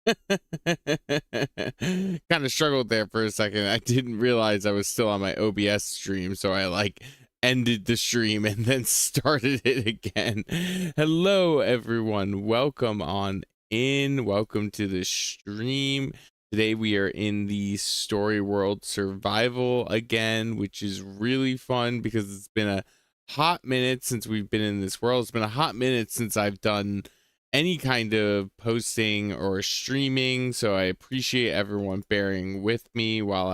Kind of struggled there for a second. I didn't realize I was still on my OBS stream, so I like ended the stream and then started it again. Hello, everyone. Welcome on in. Welcome to the stream. Today we are in the Story World Survival again, which is really fun because it's been a hot minute since we've been in this world. It's been a hot minute since I've done any kind of posting or streaming, so I appreciate everyone bearing with me while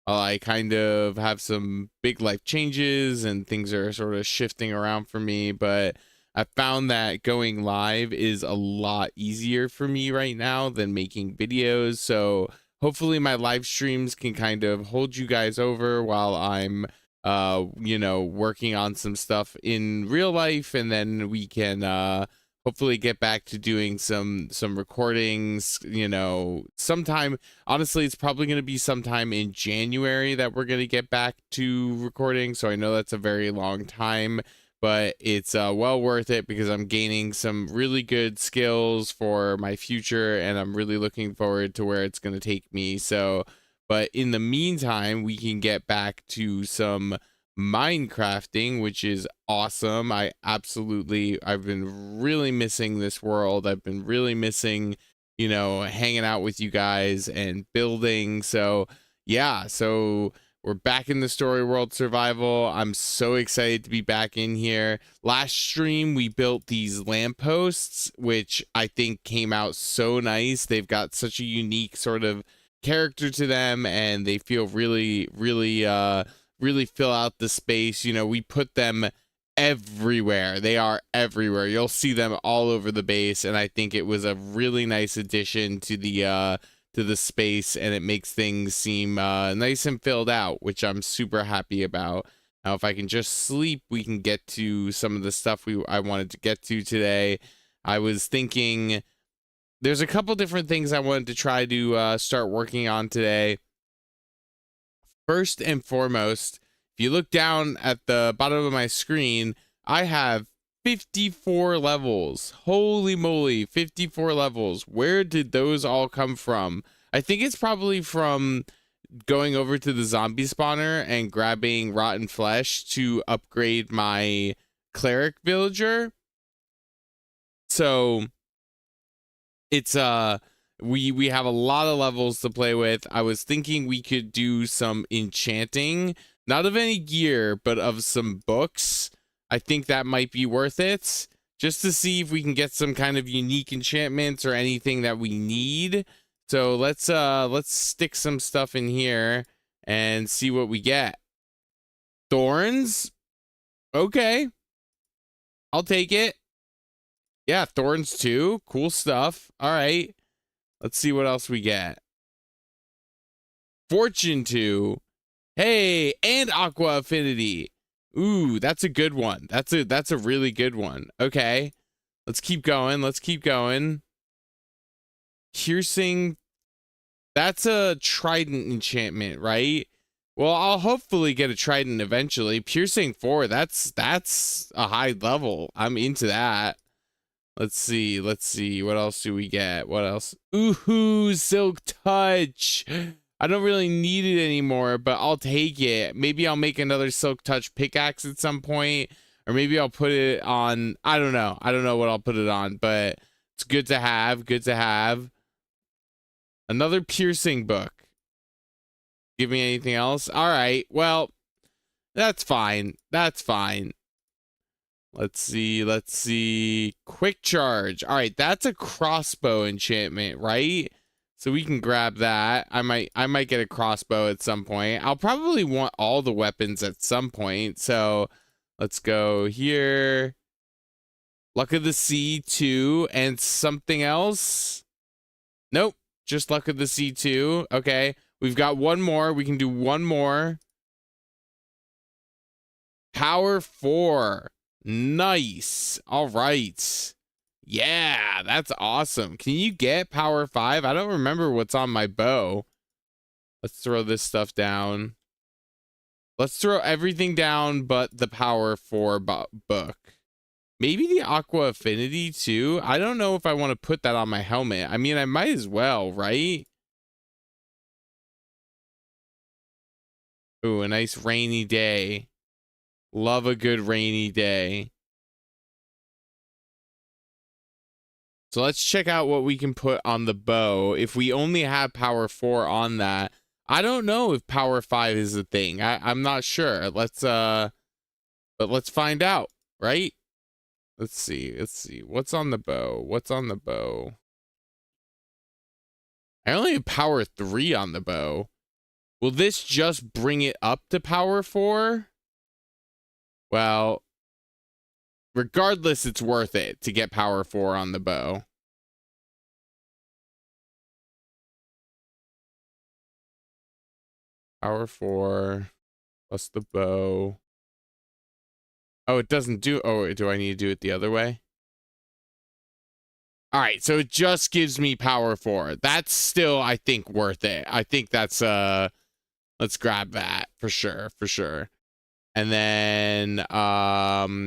I kind of have some big life changes and things are sort of shifting around for me. But I found that going live is a lot easier for me right now than making videos, so hopefully my live streams can kind of hold you guys over while I'm working on some stuff in real life, and then we can hopefully get back to doing some recordings, sometime. Honestly, it's probably going to be sometime in January that we're going to get back to recording, so I know that's a very long time, but it's well worth it because I'm gaining some really good skills for my future, and I'm really looking forward to where it's going to take me. So but in the meantime, we can get back to some Minecrafting, which is awesome. I've been really missing this world. I've been really missing, hanging out with you guys and building. So yeah, so we're back in the Story World Survival. I'm so excited to be back in here. Last stream, we built these lampposts, which I think came out so nice. They've got such a unique sort of character to them, and they feel really fill out the space. We put them everywhere. They are everywhere. You'll see them all over the base, and I think it was a really nice addition to the space, and it makes things seem nice and filled out, which I'm super happy about. Now, if I can just sleep, we can get to some of the stuff I wanted to get to today. I was thinking there's a couple different things I wanted to try to start working on today. First and foremost, if you look down at the bottom of my screen, I have 54 levels. Holy moly, 54 levels. Where did those all come from? I think it's probably from going over to the zombie spawner and grabbing rotten flesh to upgrade my cleric villager. So it's we have a lot of levels to play with. I was thinking we could do some enchanting, not of any gear, but of some books. I think that might be worth it, just to see if we can get some kind of unique enchantments or anything that we need. So let's stick some stuff in here and see what we get. Thorns? Okay. I'll take it. Yeah, thorns too. Cool stuff. All right. Let's see what else we get. Fortune 2. Hey, and Aqua Affinity. Ooh, that's a good one. That's a really good one. Okay. Let's keep going. Let's keep going. Piercing. That's a trident enchantment, right? Well, I'll hopefully get a trident eventually. Piercing 4, that's a high level. I'm into that. Let's see. What else do we get? What else? Ooh, Silk Touch. I don't really need it anymore, but I'll take it. Maybe I'll make another Silk Touch pickaxe at some point, or maybe I'll put it on. I don't know. I don't know what I'll put it on, but it's good to have. Good to have. Another piercing book. Give me anything else? All right. Well, that's fine. That's fine. Let's see. Quick charge. All right, that's a crossbow enchantment, right? So we can grab that. I might get a crossbow at some point. I'll probably want all the weapons at some point. So let's go here. Luck of the Sea 2 and something else. Nope, just Luck of the Sea 2. Okay, we've got one more. We can do one more. Power 4. Nice. All right. Yeah, that's awesome. Can you get power 5? I don't remember what's on my bow. Let's throw this stuff down. Let's throw everything down but the power 4 book. Maybe the Aqua Affinity too. I don't know if I want to put that on my helmet. I mean, I might as well, right? Ooh, a nice rainy day. Love a good rainy day. So let's check out what we can put on the bow. If we only have power 4 on that, I don't know if power 5 is a thing. I'm not sure. But let's find out, right? Let's see. What's on the bow? I only have power 3 on the bow. Will this just bring it up to power 4? Well, regardless, it's worth it to get power 4 on the bow. Power 4 plus the bow. Oh, it doesn't do... Oh, do I need to do it the other way? All right, so it just gives me power 4. That's still, I think, worth it. I think that's... Let's grab that for sure. And then our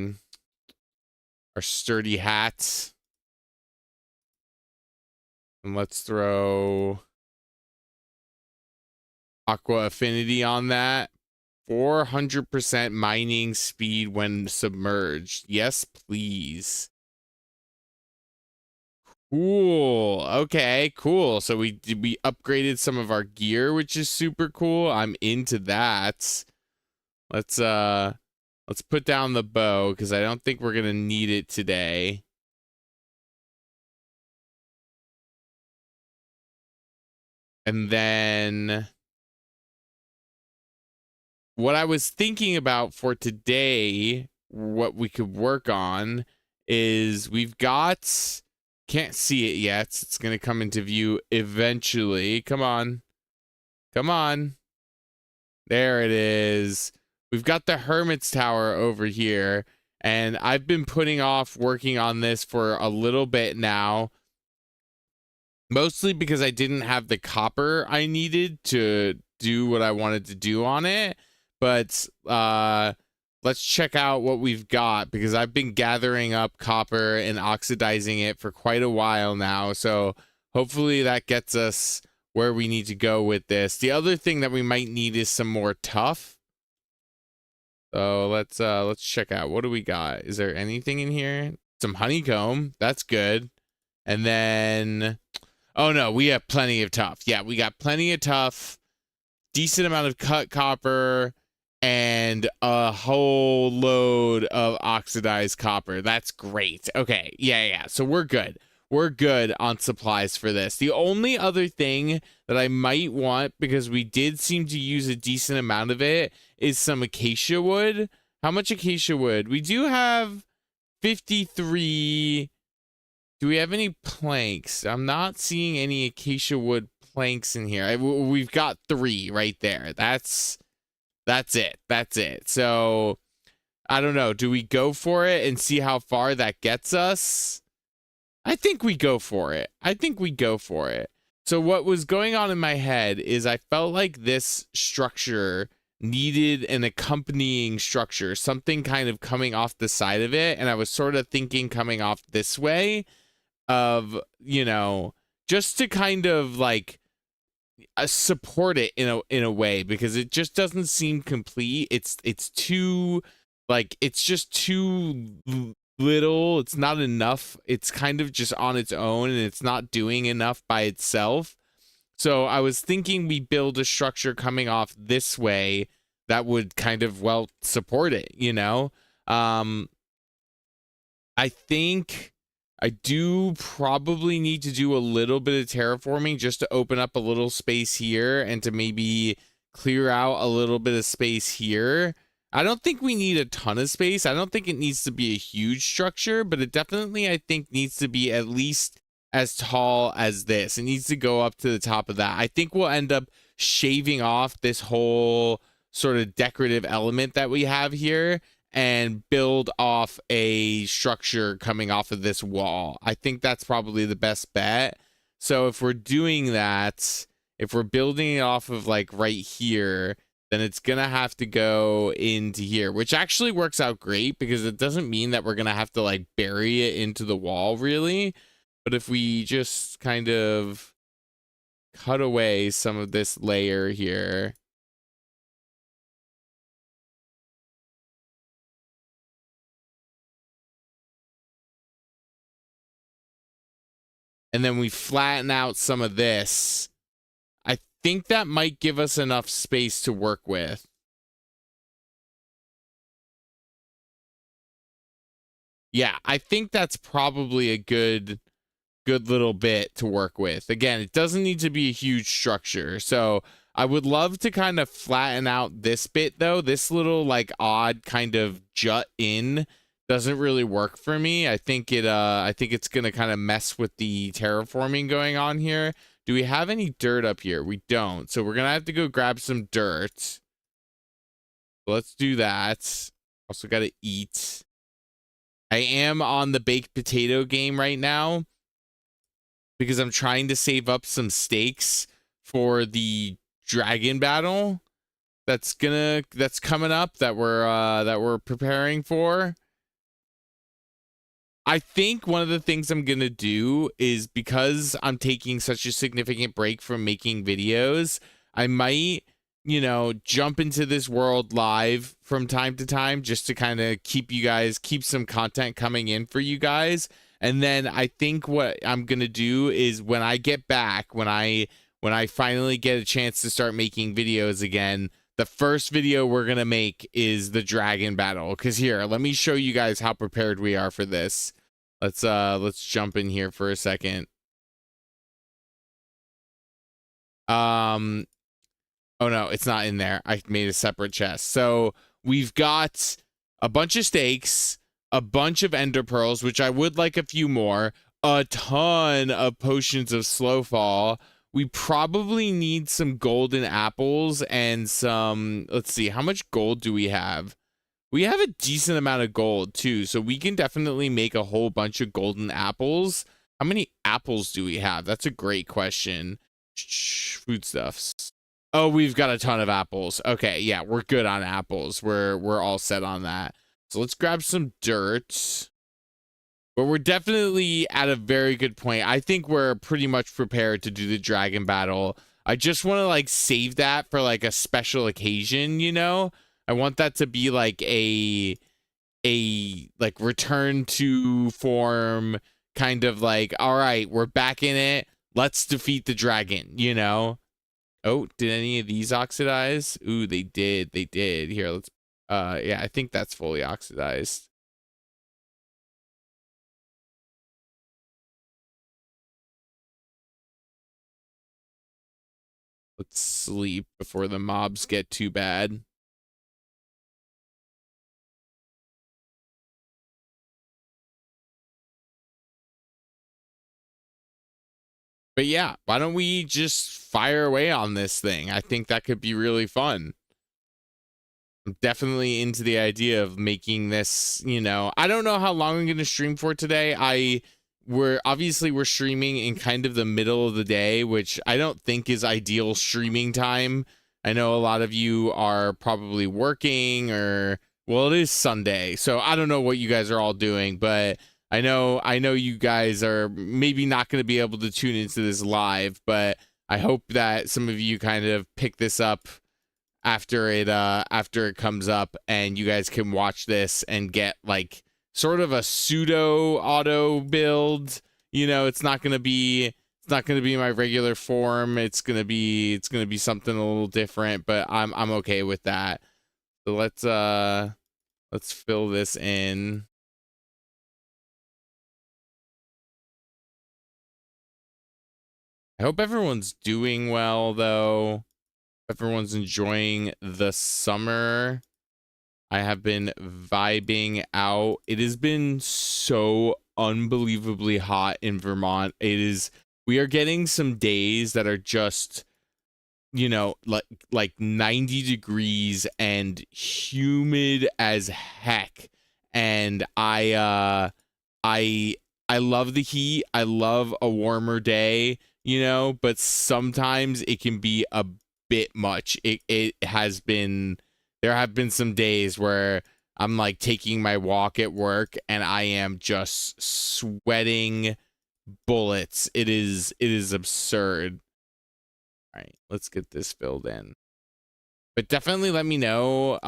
sturdy hats. And let's throw Aqua Affinity on that. 400% mining speed when submerged. Yes, please. Cool. Okay, cool. So we upgraded some of our gear, which is super cool. I'm into that. Let's put down the bow because I don't think we're gonna need it today. And then what I was thinking about for today, what we could work on is we've got, can't see it yet. It's going to come into view eventually. Come on. There it is. We've got the Hermit's Tower over here, and I've been putting off working on this for a little bit now. Mostly because I didn't have the copper I needed to do what I wanted to do on it. But let's check out what we've got, because I've been gathering up copper and oxidizing it for quite a while now. So hopefully that gets us where we need to go with this. The other thing that we might need is some more tuff. So let's check out. What do we got? Is there anything in here? Some honeycomb. That's good. And then... Oh no, we have plenty of tuff. Yeah, we got plenty of tuff, decent amount of cut copper, and a whole load of oxidized copper. That's great. Okay, yeah. So we're good. We're good on supplies for this. The only other thing that I might want, because we did seem to use a decent amount of it, is some acacia wood. How much acacia wood? We do have 53... Do we have any planks? I'm not seeing any acacia wood planks in here. We've got 3 right there. That's it. So I don't know. Do we go for it and see how far that gets us? I think we go for it. So what was going on in my head is I felt like this structure needed an accompanying structure, something kind of coming off the side of it. And I was sort of thinking coming off this way, of, you know, just to kind of like support it in a way, because it just doesn't seem complete. It's too, like, it's just too little. It's not enough. It's kind of just on its own, and it's not doing enough by itself. So I was thinking we build a structure coming off this way that would kind of, well, support it, you know? I think I do probably need to do a little bit of terraforming just to open up a little space here and to maybe clear out a little bit of space here. I don't think we need a ton of space. I don't think it needs to be a huge structure, but it definitely, I think, needs to be at least as tall as this. It needs to go up to the top of that. I think we'll end up shaving off this whole sort of decorative element that we have here and build off a structure coming off of this wall. I think that's probably the best bet. So if we're doing that, if we're building it off of like right here, then it's going to have to go into here, which actually works out great because it doesn't mean that we're going to have to like bury it into the wall really. But if we just kind of cut away some of this layer here, and then we flatten out some of this, I think that might give us enough space to work with. Yeah, I think that's probably a good little bit to work with. Again, it doesn't need to be a huge structure. So I would love to kind of flatten out this bit though. This little like odd kind of jut in doesn't really work for me. I think it's gonna kind of mess with the terraforming going on here. Do we have any dirt up here? We don't. So we're gonna have to go grab some dirt. Let's do that. Also gotta eat. I am on the baked potato game right now because I'm trying to save up some steaks for the dragon battle that's coming up that we're preparing for. I think one of the things I'm gonna do is, because I'm taking such a significant break from making videos, I might, you know, jump into this world live from time to time just to kind of keep some content coming in for you guys. And then I think what I'm going to do is when I get back, when I finally get a chance to start making videos again, the first video we're going to make is the dragon battle. Cause here, let me show you guys how prepared we are for this. Let's jump in here for a second. Oh no, it's not in there. I made a separate chest. So we've got a bunch of steaks, a bunch of ender pearls, which I would like a few more, a ton of potions of slow fall. We probably need some golden apples and some, let's see, how much gold do we have? We have a decent amount of gold too, so we can definitely make a whole bunch of golden apples. How many apples do we have? That's a great question. Foodstuffs. Oh, we've got a ton of apples. Okay, yeah, we're good on apples. We're all set on that. So let's grab some dirt. But we're definitely at a very good point. I think we're pretty much prepared to do the dragon battle. I just want to like save that for like a special occasion, you know? I want that to be like a like return to form kind of like, all right, we're back in it. Let's defeat the dragon, you know? Oh, did any of these oxidize? Ooh, they did. They did. Here, let's yeah, I think that's fully oxidized. Let's sleep before the mobs get too bad. But yeah, why don't we just fire away on this thing? I think that could be really fun. I'm definitely into the idea of making this, you know, I don't know how long I'm going to stream for today. We're streaming in kind of the middle of the day, which I don't think is ideal streaming time. I know a lot of you are probably working, or, well, it is Sunday, so I don't know what you guys are all doing, but I know you guys are maybe not going to be able to tune into this live, but I hope that some of you kind of pick this up after it comes up, and you guys can watch this and get like sort of a pseudo auto build. You know, it's not going to be my regular form. It's going to be something a little different, but I'm okay with that. So let's fill this in. I hope everyone's doing well though. Everyone's enjoying the summer. I have been vibing out. It has been so unbelievably hot in Vermont. We are getting some days that are just, you know, like 90 degrees and humid as heck. And I love the heat. I love a warmer day, you know, but sometimes it can be a bit much. It has been, there have been some days where I'm like taking my walk at work and I am just sweating bullets. It is absurd. All right, let's get this filled in. But definitely let me know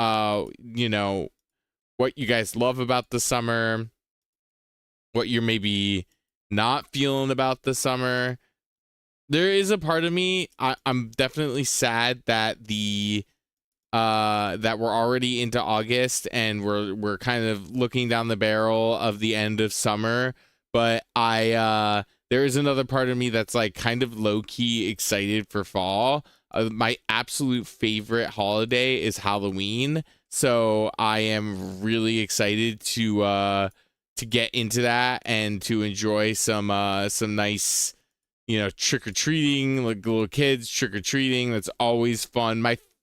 what you guys love about the summer, what you're maybe not feeling about the summer. There is a part of me, I'm definitely sad that that we're already into August and we're kind of looking down the barrel of the end of summer. But there is another part of me that's like kind of low-key excited for fall. My absolute favorite holiday is Halloween, so I am really excited to get into that and to enjoy some nice, trick-or-treating, like little kids trick-or-treating. That's always fun.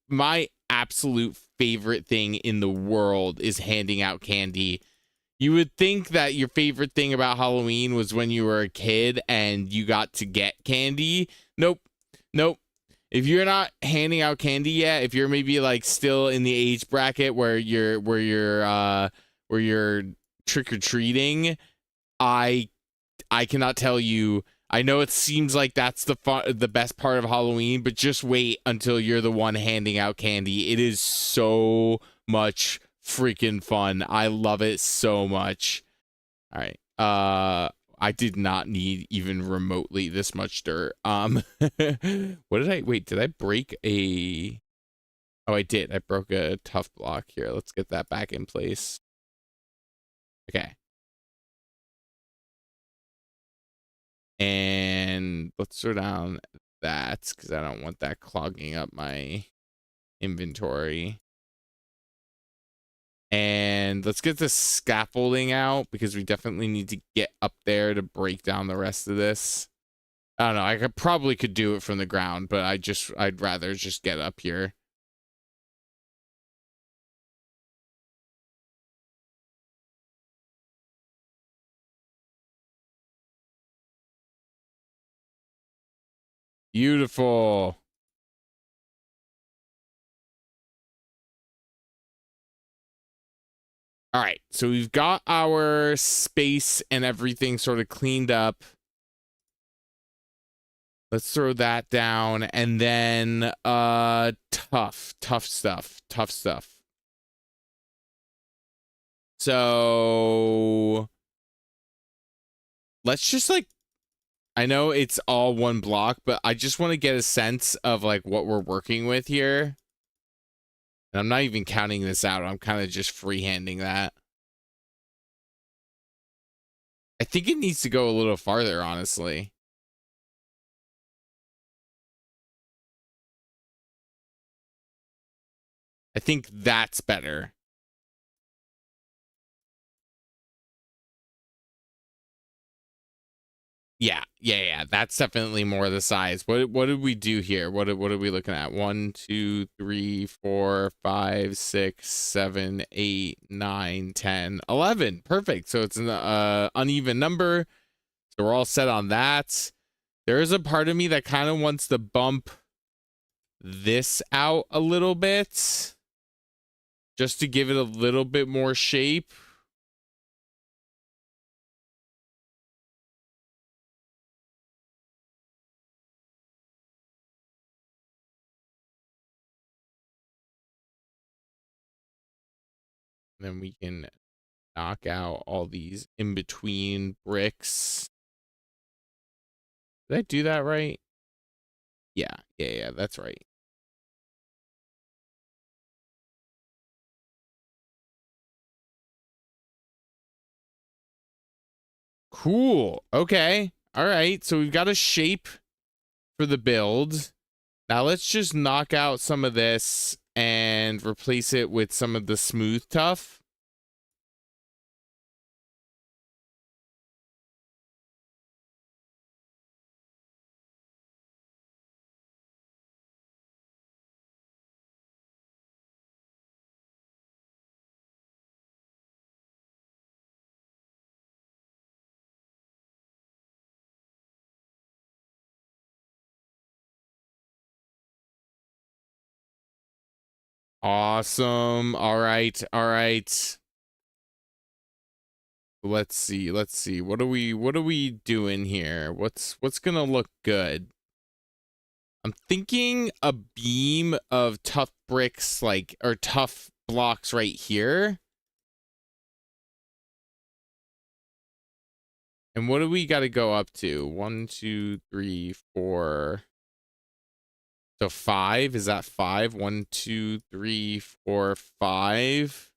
My absolute favorite thing in the world is handing out candy. You would think that your favorite thing about Halloween was when you were a kid and you got to get candy. Nope. Nope. If you're not handing out candy yet, if you're maybe like still in the age bracket where you're trick-or-treating, I cannot tell you. I know it seems like that's the best part of Halloween, but just wait until you're the one handing out candy. It is so much freaking fun. I love it so much. All right. I did not need even remotely this much dirt. What did I wait? Did I break a? Oh, I did. I broke a tough block here. Let's get that back in place. Okay. And let's throw down that because I don't want that clogging up my inventory. And let's get the scaffolding out because we definitely need to get up there to break down the rest of this. I don't know. I probably could do it from the ground, but I'd rather just get up here. Beautiful. All right, so we've got our space and everything sort of cleaned up. Let's throw that down, and then tough stuff. So let's just like, I know it's all one block, but I just want to get a sense of like what we're working with here. And I'm not even counting this out. I'm kind of just freehanding that. I think it needs to go a little farther, honestly. I think that's better. Yeah. That's definitely more the size. What did we do here? What are we looking at? 1, 2, 3, 4, 5, 6, 7, 8, 9, 10, 11. Perfect. So it's an uneven number. So we're all set on that. There is a part of me that kind of wants to bump this out a little bit just to give it a little bit more shape. And then we can knock out all these in between bricks. Did I do that right? Yeah, that's right. Cool. Okay. All right. So we've got a shape for the build. Now let's just knock out some of this and replace it with some of the smooth tuff. Awesome. All right. All right. Let's see. Let's see. What are we doing here? What's gonna look good? I'm thinking a beam of tough bricks, like, or tough blocks right here. And what do we got to go up to? 1, 2, 3, 4. So 5, is that 5? 1, 2, 3, 4, 5.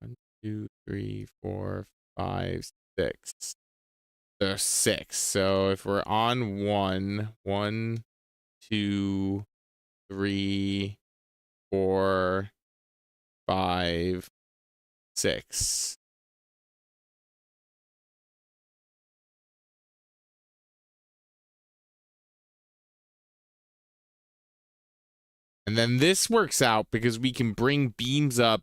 1, 2, 3, 4, 5, 6. There's 6. So if we're on 1, 1, 2, 3, 4, 5, 6. And then this works out because we can bring beams up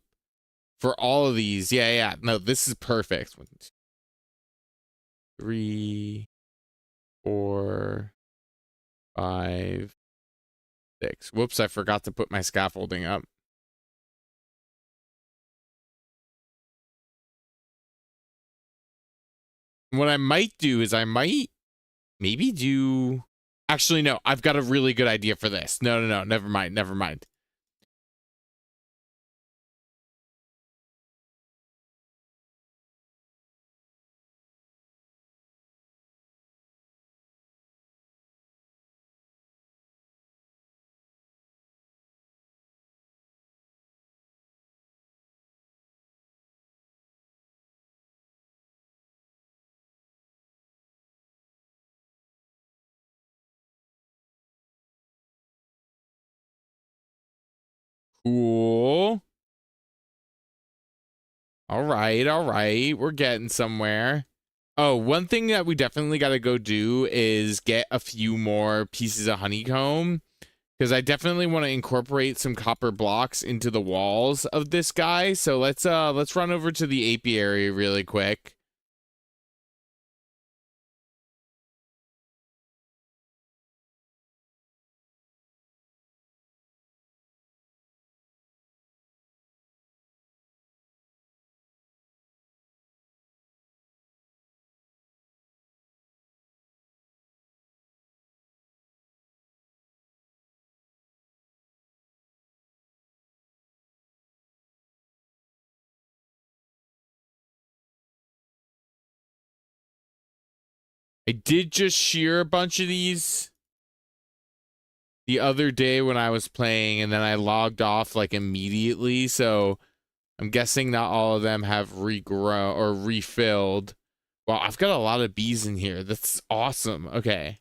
for all of these. Yeah, yeah. No, this is perfect. 1, 2, 3, 4, 5, 6. Whoops, I forgot to put my scaffolding up. What I might do is I might maybe do... Actually, no, I've got a really good idea for this. No, no, no, never mind, never mind. Cool. All right, all right. We're getting somewhere. Oh, one thing that we definitely got to go do is get a few more pieces of honeycomb, because I definitely want to incorporate some copper blocks into the walls of this guy. So let's run over to the apiary really quick. I did just shear a bunch of these the other day when I was playing, and then I logged off like immediately. So I'm guessing not all of them have regrown or refilled. Wow, I've got a lot of bees in here. That's awesome. Okay.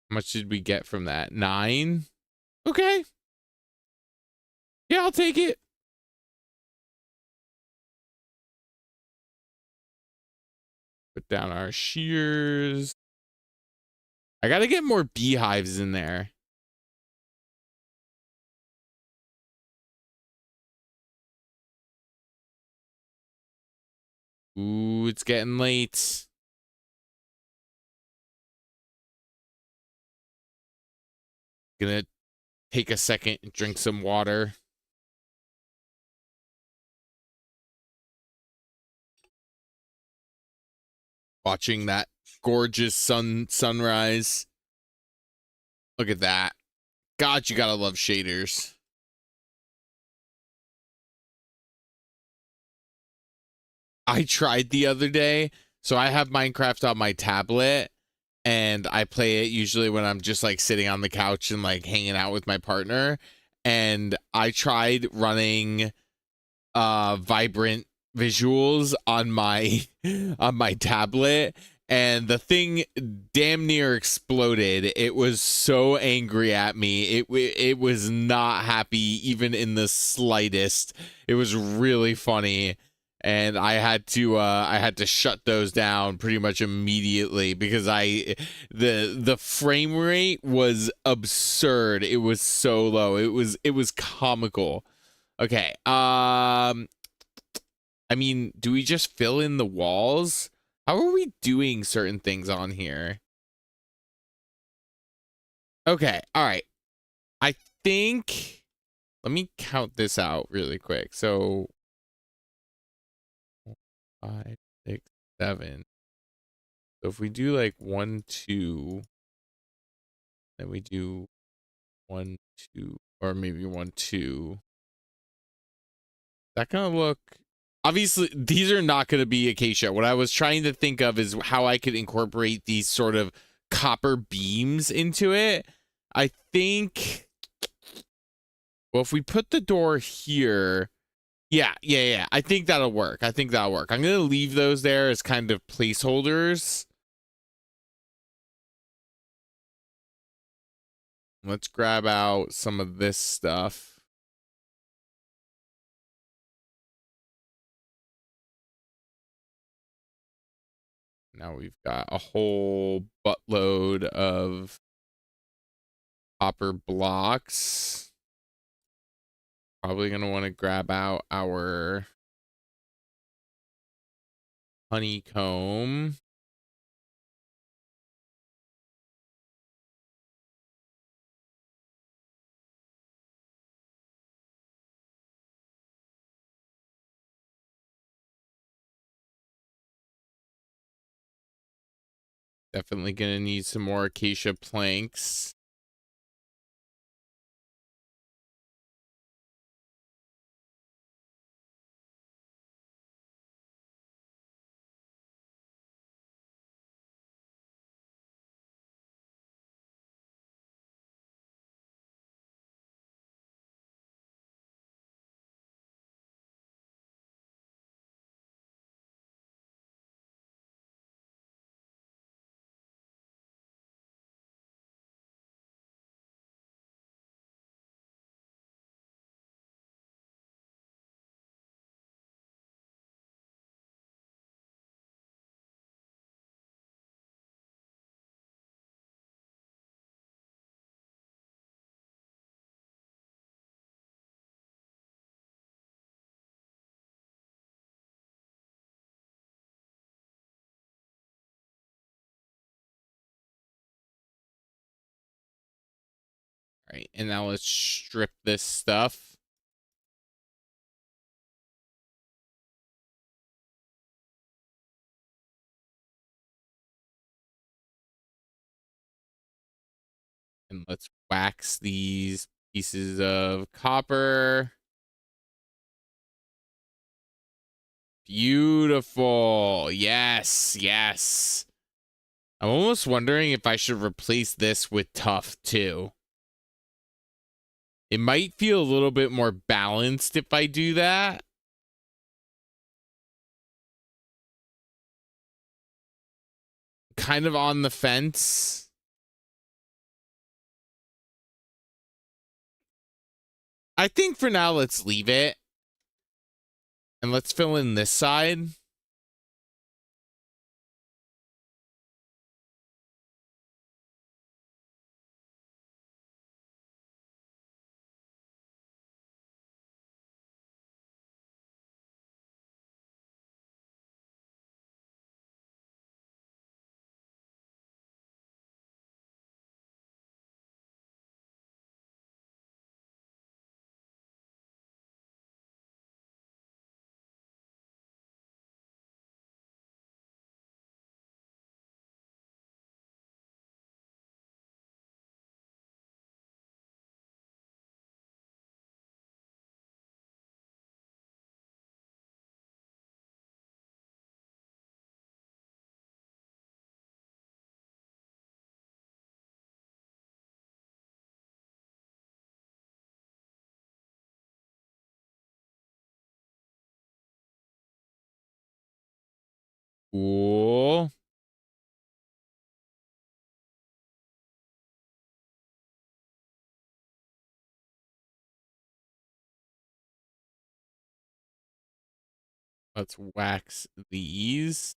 How much did we get from that? 9? Okay. Yeah, I'll take it. Put down our shears. I gotta get more beehives in there. Ooh, it's getting late. Gonna take a second and drink some water. Watching that gorgeous sunrise. Look at that. God, you gotta love shaders. I tried the other day. So I have Minecraft on my tablet, and I play it usually when I'm just like sitting on the couch and like hanging out with my partner. And I tried running vibrant visuals on my on my tablet, and the thing damn near exploded. It was so angry at me. It was not happy even in the slightest. It was really funny, and I had to shut those down pretty much immediately because the frame rate was absurd. It was so low. It was comical. Okay. I mean, do we just fill in the walls? How are we doing certain things on here? Okay. All right. I think, let me count this out really quick. So 5, 6, 7. So if we do like 1, 2, then we do 1, 2, or maybe 1, 2. That gonna look, obviously these are not gonna be acacia. What I was trying to think of is how I could incorporate these sort of copper beams into it. I think, well, if we put the door here, yeah. I think that'll work. I'm gonna leave those there as kind of placeholders. Let's grab out some of this stuff. Now we've got a whole buttload of copper blocks. Probably going to want to grab out our honeycomb. Definitely going to need some more acacia planks. All right, and now let's strip this stuff. And let's wax these pieces of copper. Beautiful. Yes. I'm almost wondering if I should replace this with tough too. It might feel a little bit more balanced if I do that. Kind of on the fence. I think for now, let's leave it. And let's fill in this side. Cool. Let's wax these.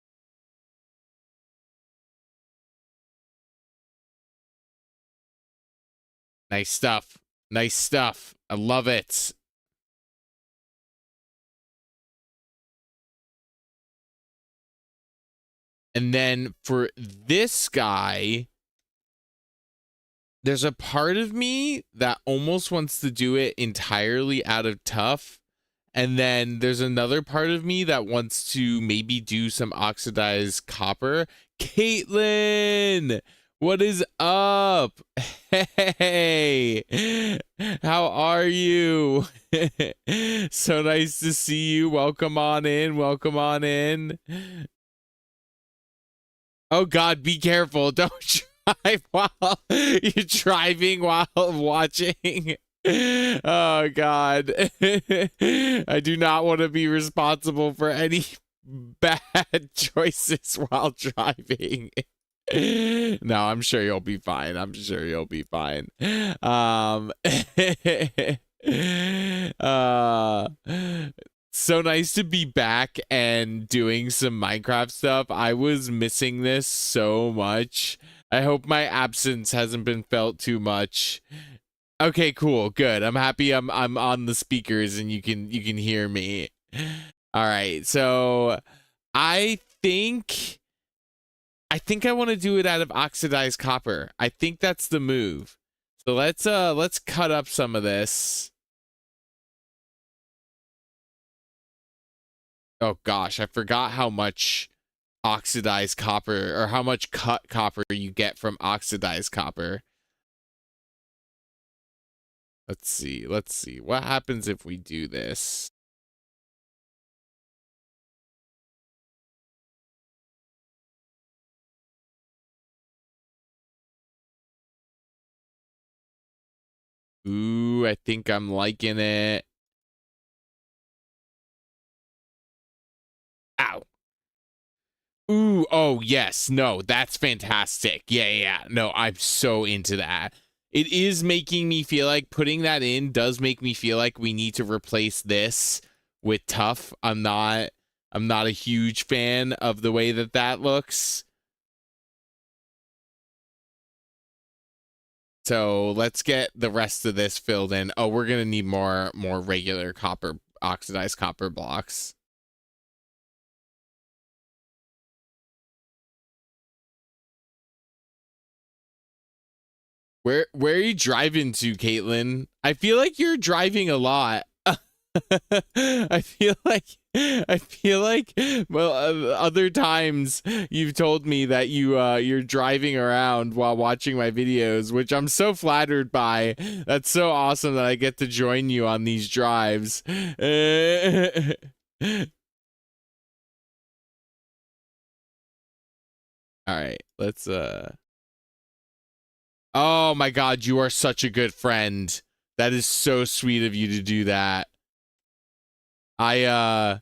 Nice stuff. I love it. And then for this guy, there's a part of me that almost wants to do it entirely out of tough. And then there's another part of me that wants to maybe do some oxidized copper. Caitlin, what is up? Hey, how are you? So nice to see you. Welcome on in. Welcome on in. Oh God, be careful. Don't drive while you're driving while watching. Oh God. I do not want to be responsible for any bad choices while driving. No, I'm sure you'll be fine. I'm sure you'll be fine. So nice to be back and doing some Minecraft stuff. I was missing this so much. I hope my absence hasn't been felt too much. Okay, cool. Good. I'm happy I'm on the speakers and you can hear me. All right. So I think I want to do it out of oxidized copper. I think that's the move. So let's cut up some of this. Oh gosh, I forgot how much oxidized copper or how much cut copper you get from oxidized copper. Let's see. Let's see. What happens if we do this? Ooh, I think I'm liking it. Ow. Ooh, oh yes. No, that's fantastic. Yeah. No, I'm so into that. It is making me feel like putting that in does make me feel like we need to replace this with tough. I'm not a huge fan of the way that looks. So let's get the rest of this filled in. Oh, we're gonna need more regular copper, oxidized copper blocks. Where are you driving to, Caitlin? I feel like you're driving a lot. I feel like well, other times you've told me that you're driving around while watching my videos, which I'm so flattered by. That's so awesome that I get to join you on these drives. All right, let's oh my God, you are such a good friend. That is so sweet of you to do that. I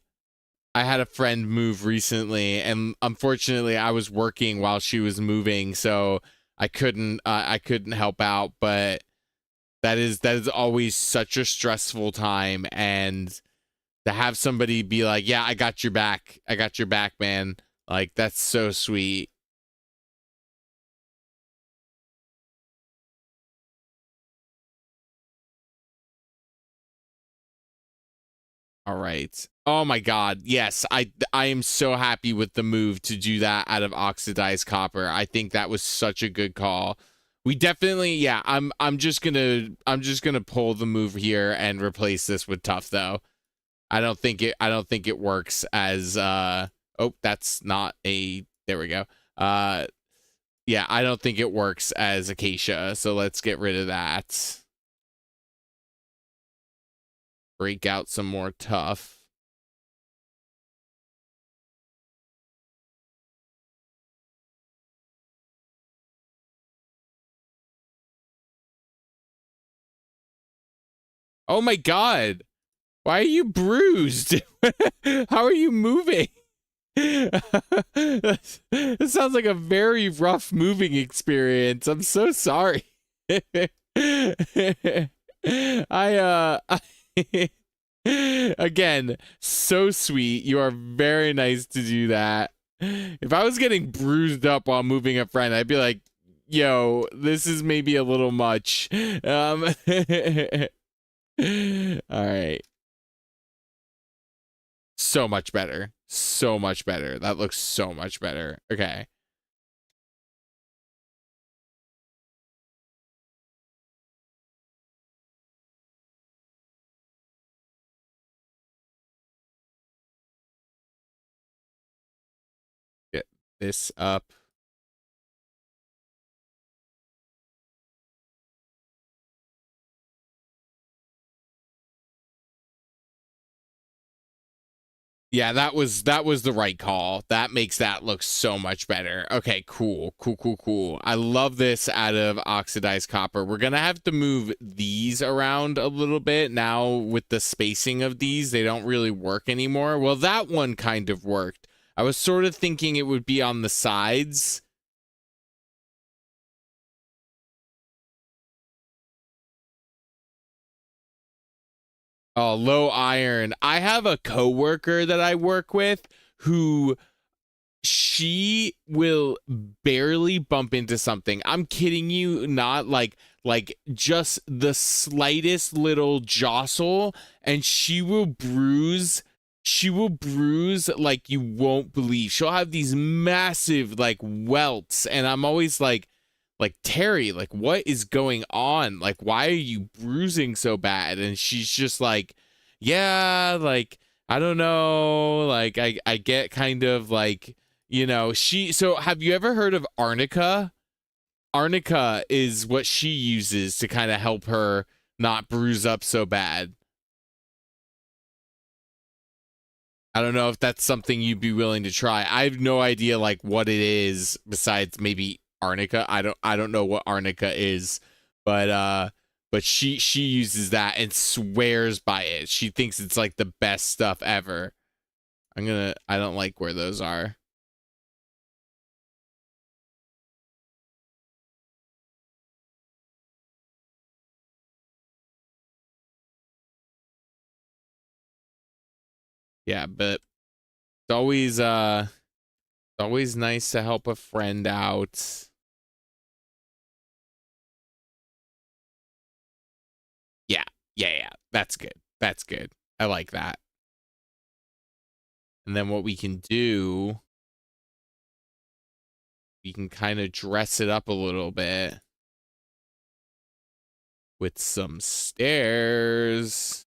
had a friend move recently, and unfortunately I was working while she was moving, so I couldn't help out, but that is always such a stressful time, and to have somebody be like, "Yeah, I got your back. I got your back, man." Like that's so sweet. All right. Oh my God. Yes, I am so happy with the move to do that out of oxidized copper. I think that was such a good call. We definitely, yeah, I'm just gonna pull the move here and replace this with tough though. I don't think it works as oh, that's not a there we go. Yeah, I don't think it works as acacia, so let's get rid of that. Break out some more tough. Oh my God. Why are you bruised? How are you moving? It sounds like a very rough moving experience. I'm so sorry. I again, so sweet. You are very nice to do that. If I was getting bruised up while moving a friend, I'd be like, yo, this is maybe a little much. All right. So much better. So much better. That looks so much better. Okay. Get this up. Yeah, that was the right call. That makes that look so much better. Okay, cool. Cool. I love this out of oxidized copper. We're going to have to move these around a little bit now with the spacing of these. They don't really work anymore. Well, that one kind of worked. I was sort of thinking it would be on the sides. Oh, low iron. I have a coworker that I work with who she will barely bump into something. I'm kidding you not, like just the slightest little jostle and she will bruise like you won't believe. She'll have these massive like welts and I'm always like Terry, like what is going on? Like why are you bruising so bad? And she's just like, yeah, like I don't know, like I get kind of like, you know, so have you ever heard of arnica? Arnica is what she uses to kind of help her not bruise up so bad. I don't know if that's something you'd be willing to try. I have no idea like what it is besides maybe arnica. I don't know what arnica is, but she uses that and swears by it. She thinks it's like the best stuff ever. I don't like where those are. Yeah, but it's always nice to help a friend out. Yeah, yeah. That's good. That's good. I like that. And then what we can do, we can kind of dress it up a little bit with some stairs.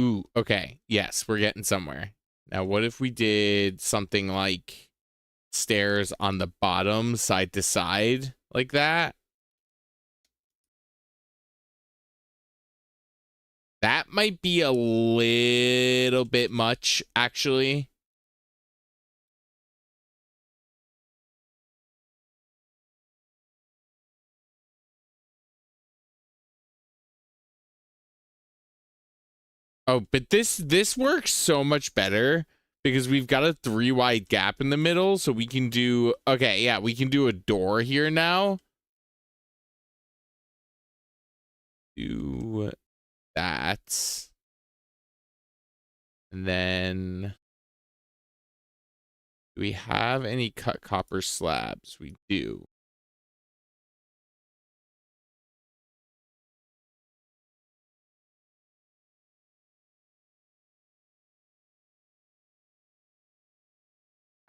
Ooh, okay. Yes, we're getting somewhere. Now, what if we did something like stairs on the bottom, side to side, like that? That might be a little bit much, actually. Oh, but this works so much better because we've got a 3 wide gap in the middle, so we can do, okay, yeah, we can do a door here now. Do that. And then do we have any cut copper slabs? We do.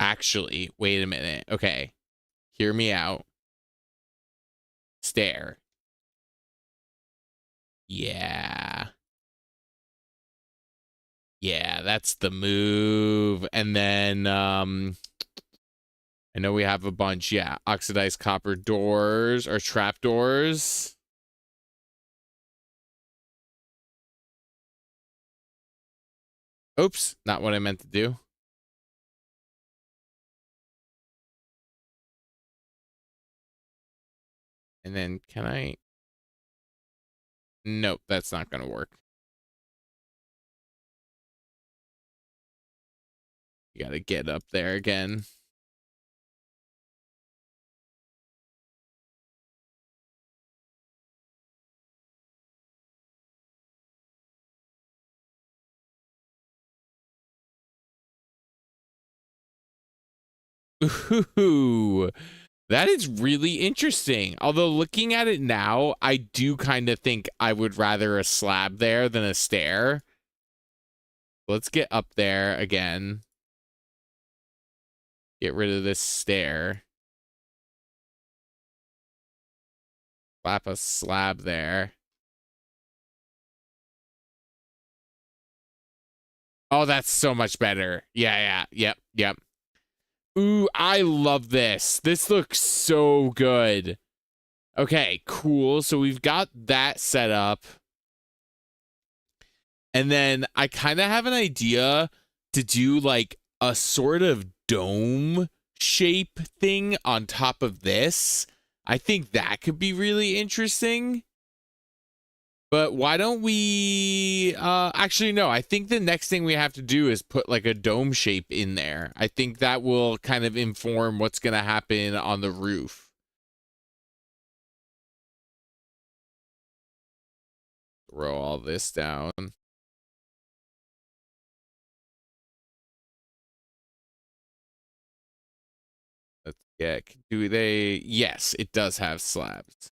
Actually, wait a minute. Okay. Hear me out. Stair. Yeah. Yeah, that's the move. And then I know we have a bunch. Yeah, oxidized copper doors or trap doors. Oops, not what I meant to do. And then can I? Nope, that's not going to work. You got to get up there again. Ooh, that is really interesting. Although looking at it now, I do kind of think I would rather a slab there than a stair. Let's get up there again. Get rid of this stair. Slap a slab there. Oh, that's so much better. Yeah, yep. Ooh, I love this. This looks so good. Okay, cool. So we've got that set up. And then I kind of have an idea to do like a sort of dome shape thing on top of this. I think that could be really interesting. But why don't we actually no, I think the next thing we have to do is put like a dome shape in there. I think that will kind of inform what's going to happen on the roof. Throw all this down. Let's get, do they? Yes, it does have slabs.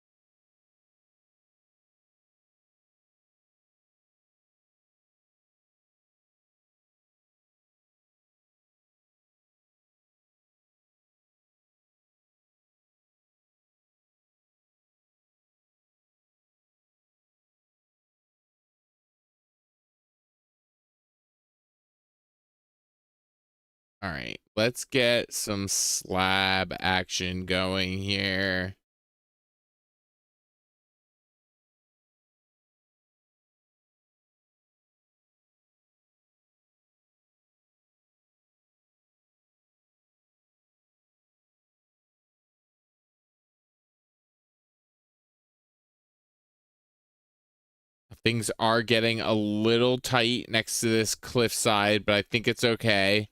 All right, let's get some slab action going here. Things are getting a little tight next to this cliffside, but I think it's okay.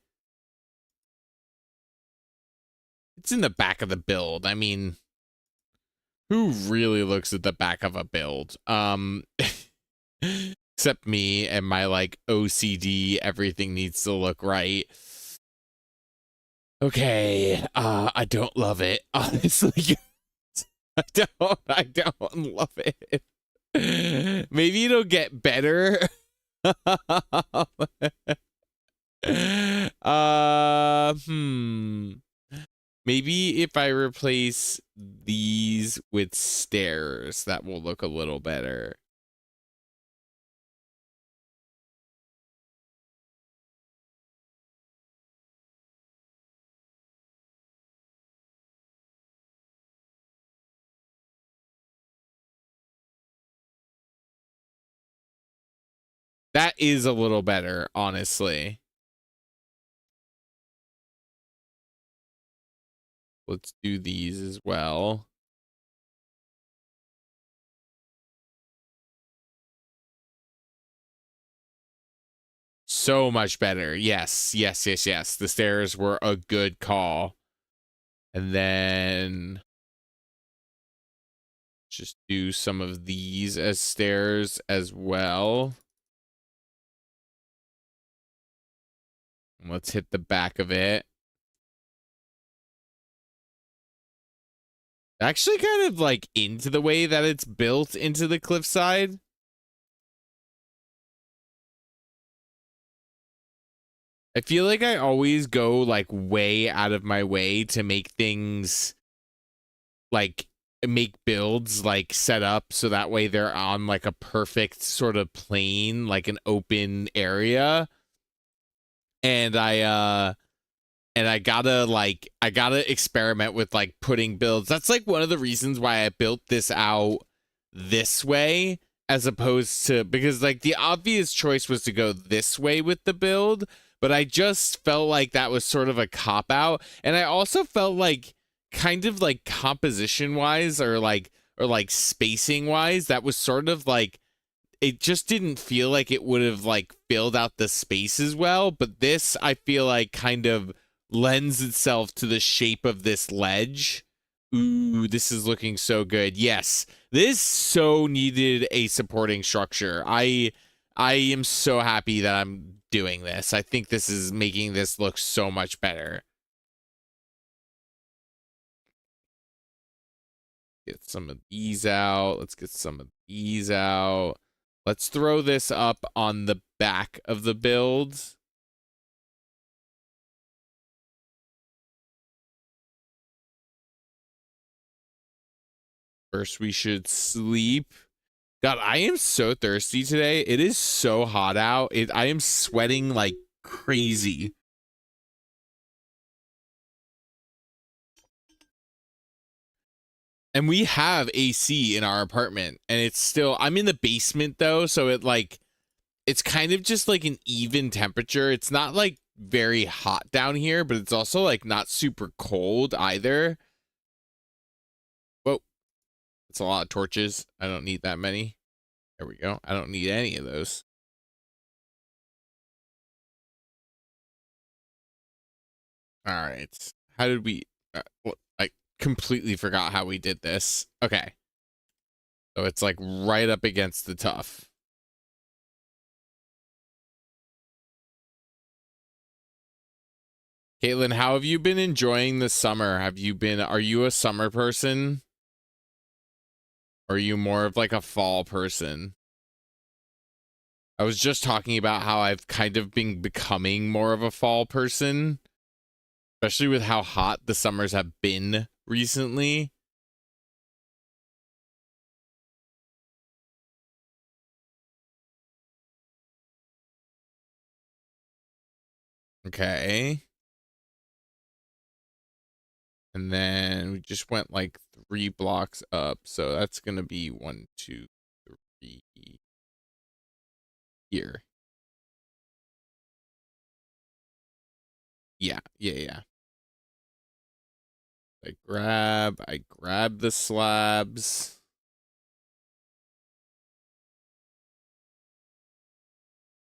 It's in the back of the build. I mean, who really looks at the back of a build? Except me and my like OCD, everything needs to look right. Okay, I don't love it. Honestly, I don't love it. Maybe it'll get better. Maybe if I replace these with stairs, that will look a little better. That is a little better, honestly. Let's do these as well. So much better. Yes. The stairs were a good call. And then just do some of these as stairs as well. Let's hit the back of it. Actually kind of like into the way that it's built into the cliffside. I feel like I always go like way out of my way to make things like make builds like set up so that way they're on like a perfect sort of plane, like an open area. And I gotta experiment with like putting builds. That's like one of the reasons why I built this out this way as opposed to, because like the obvious choice was to go this way with the build, but I just felt like that was sort of a cop out. And I also felt like kind of like composition wise or like spacing wise, that was sort of like, it just didn't feel like it would have like filled out the spaces well. But this, I feel like kind of lends itself to the shape of this ledge. Ooh, this is looking so good. Yes, this so needed a supporting structure. I am so happy that I'm doing this. I think this is making this look so much better. Get some of these out. Let's get some of these out. Let's throw this up on the back of the build. First, we should sleep. God, I am so thirsty today. It is so hot out. I am sweating like crazy. And we have AC in our apartment, and it's still, I'm in the basement though, so it's kind of just like an even temperature. It's not like very hot down here, but it's also like not super cold either. Whoa, it's a lot of torches. I don't need that many. There we go. I don't need any of those. All right. How did we, I completely forgot how we did this. Okay. So it's like right up against the tuff. Caitlin, how have you been enjoying the summer? Are you a summer person? Or are you more of like a fall person? I was just talking about how I've kind of been becoming more of a fall person, especially with how hot the summers have been recently. Okay. And then we just went like 3 blocks up. So that's going to be 1, 2, 3 here. Yeah. I grab the slabs.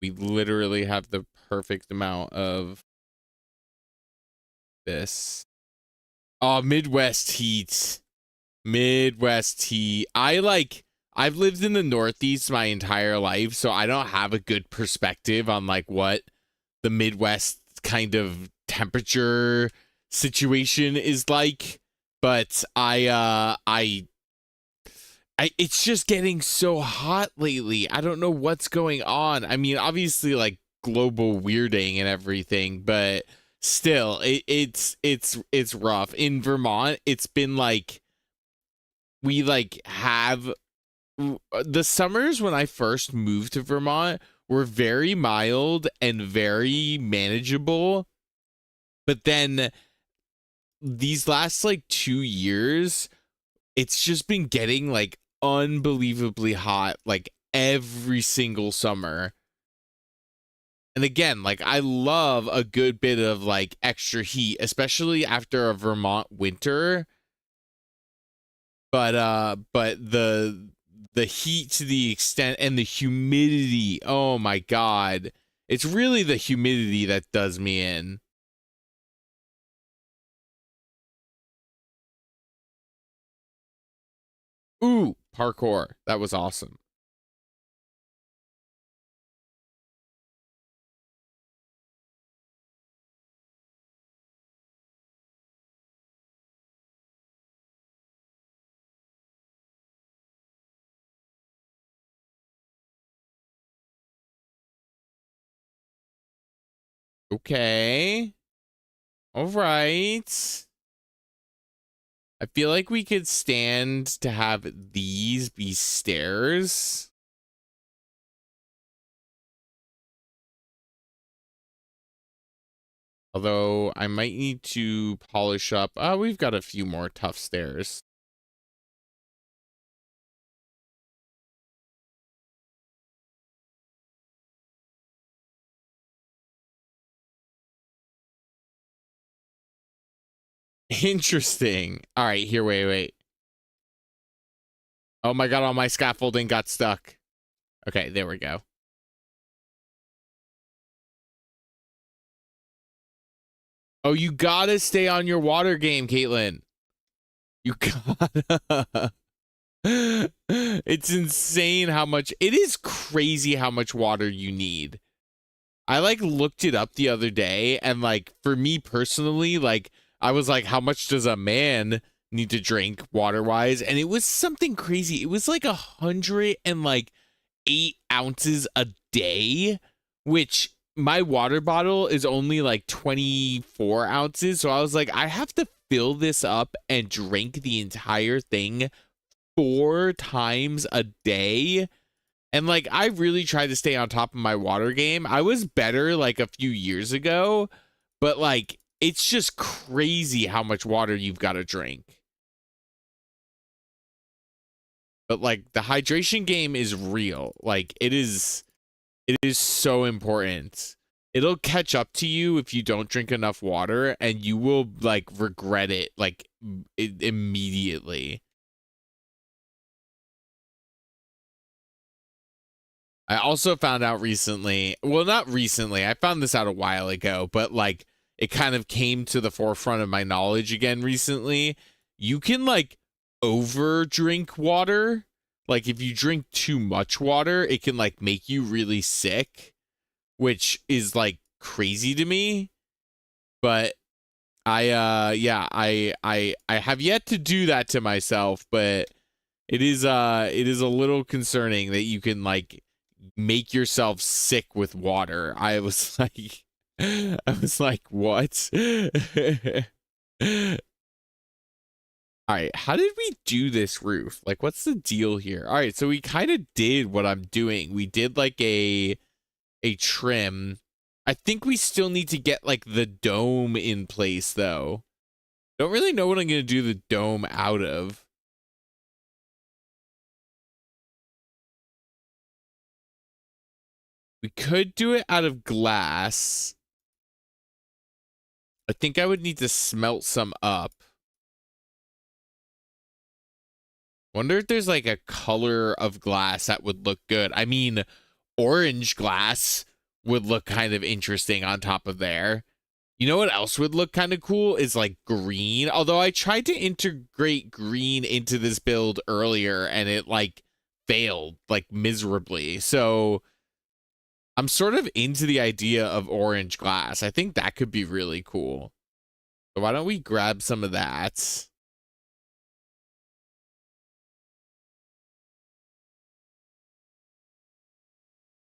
We literally have the perfect amount of this. Oh, Midwest heat. I've lived in the Northeast my entire life, so I don't have a good perspective on like what the Midwest kind of temperature situation is like. But it's just getting so hot lately. I don't know what's going on. I mean, obviously like global weirding and everything, but still it's rough. In Vermont, it's been like we like have the summers when I first moved to Vermont were very mild and very manageable. But then these last like 2 years, it's just been getting like unbelievably hot like every single summer. And again, like I love a good bit of like extra heat, especially after a Vermont winter. But the heat to the extent and the humidity, oh my God. It's really the humidity that does me in. Ooh, parkour. That was awesome. Okay. All right. I feel like we could stand to have these be stairs. Although I might need to polish up. We've got a few more tough stairs. Interesting. All right, here, wait. Oh my God, all my scaffolding got stuck. Okay, there we go. Oh, you gotta stay on your water game, Caitlin. You gotta. It's insane how much, it is crazy how much water you need. I like looked it up the other day, and like for me personally, like I was like, how much does a man need to drink water wise, and it was something crazy. It was like 108 ounces a day, which my water bottle is only like 24 ounces. So I was like, I have to fill this up and drink the entire thing 4 times a day. And like, I really tried to stay on top of my water game. I was better like a few years ago, but like, it's just crazy how much water you've got to drink. But like, the hydration game is real. Like, it is so important. It'll catch up to you if you don't drink enough water, and you will like regret it like immediately. I also found out recently, well, not recently, I found this out a while ago, but like it kind of came to the forefront of my knowledge again recently. You can like over drink water. Like if you drink too much water, it can like make you really sick, which is like crazy to me. But I have yet to do that to myself, but it is a little concerning that you can like make yourself sick with water. I was like, what? All right, how did we do this roof? Like, what's the deal here? All right, so we kind of did what I'm doing. We did like a trim. I think we still need to get like the dome in place though. Don't really know what I'm going to do the dome out of. We could do it out of glass. I think I would need to smelt some up. Wonder if there's like a color of glass that would look good. I mean, orange glass would look kind of interesting on top of there. You know what else would look kind of cool is like green. Although I tried to integrate green into this build earlier and it like failed like miserably. So I'm sort of into the idea of orange glass. I think that could be really cool. So why don't we grab some of that?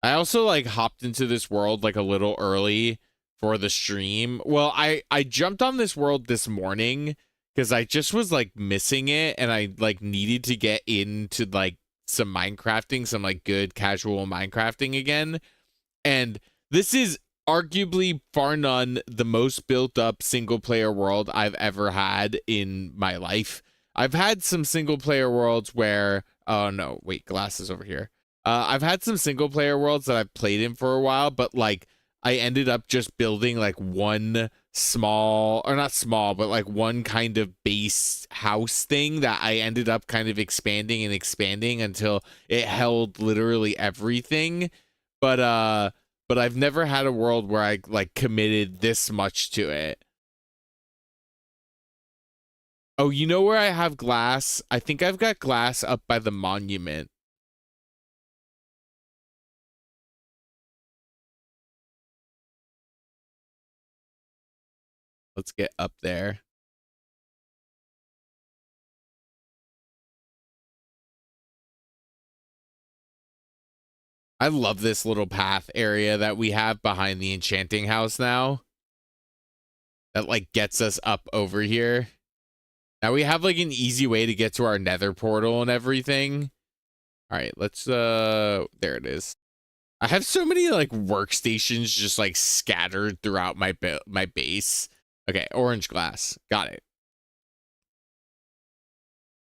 I also like hopped into this world like a little early for the stream. Well, I jumped on this world this morning because I just was like missing it and I like needed to get into like some Minecrafting, some like good casual Minecrafting again. And this is arguably far none the most built up single player world I've ever had in my life. I've had some single player worlds where, oh no, wait, glass is over here. I've had some single player worlds that I've played in for a while, but like I ended up just building like one small, or not small, but like one kind of base house thing that I ended up kind of expanding and expanding until it held literally everything. But I've never had a world where I like committed this much to it. Oh, you know where I have glass? I think I've got glass up by the monument. Let's get up there. I love this little path area that we have behind the enchanting house now. That like gets us up over here. Now we have like an easy way to get to our nether portal and everything. All right, let's there it is. I have so many like workstations just like scattered throughout my base. Okay, orange glass. Got it.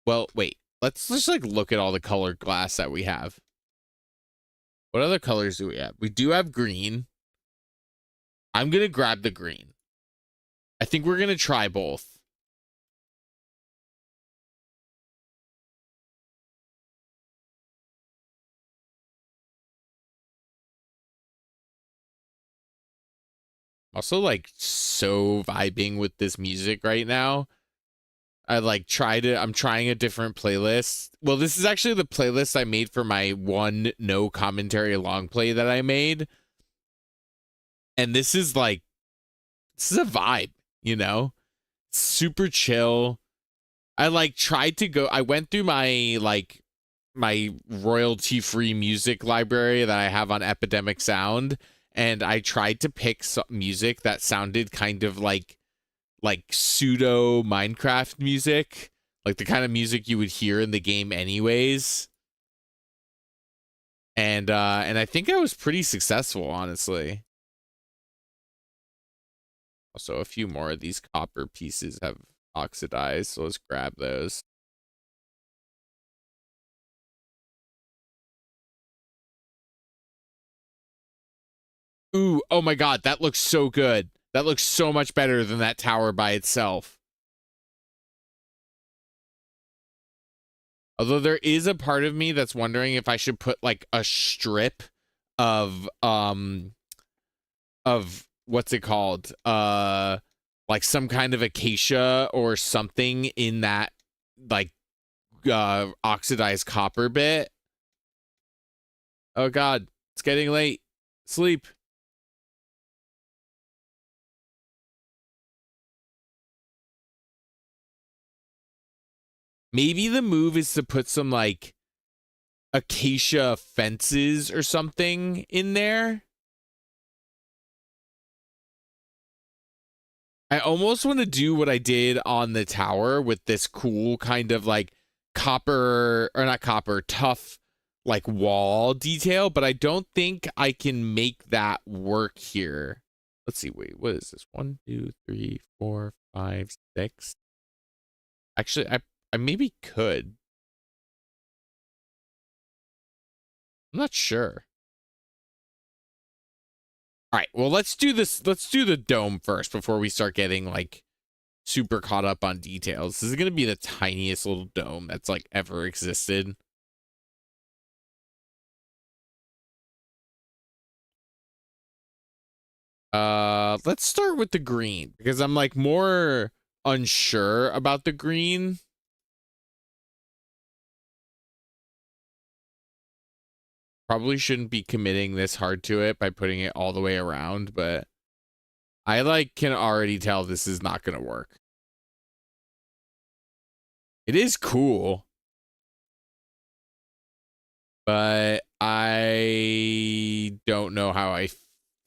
Well, wait. Let's just like look at all the colored glass that we have. What other colors do we have? We do have green. I'm going to grab the green. I think we're going to try both. Also like so vibing with this music right now. I'm trying a different playlist. Well, this is actually the playlist I made for my one no commentary long play that I made. And this is a vibe, you know? Super chill. I like tried to go. I went through my royalty free music library that I have on Epidemic Sound, and I tried to pick some music that sounded kind of like pseudo Minecraft music, like the kind of music you would hear in the game anyways. And I think I was pretty successful, honestly. Also, a few more of these copper pieces have oxidized, so let's grab those. Ooh, oh my god, that looks so good. That looks so much better than that tower by itself. Although there is a part of me that's wondering if I should put like a strip of what's it called? Like some kind of acacia or something in that like oxidized copper bit. Oh god, it's getting late. Sleep. Maybe the move is to put some like acacia fences or something in there. I almost want to do what I did on the tower with this cool kind of like copper, or not copper, tough like wall detail, but I don't think I can make that work here. Let's see. Wait, what is this? 1, 2, 3, 4, 5, 6. Actually, I maybe could. I'm not sure. All right, well, let's do this. Let's do the dome first before we start getting like super caught up on details. This is going to be the tiniest little dome that's like ever existed. Let's start with the green because I'm like more unsure about the green. Probably shouldn't be committing this hard to it by putting it all the way around, but I like can already tell this is not going to work. It is cool, but I don't know how I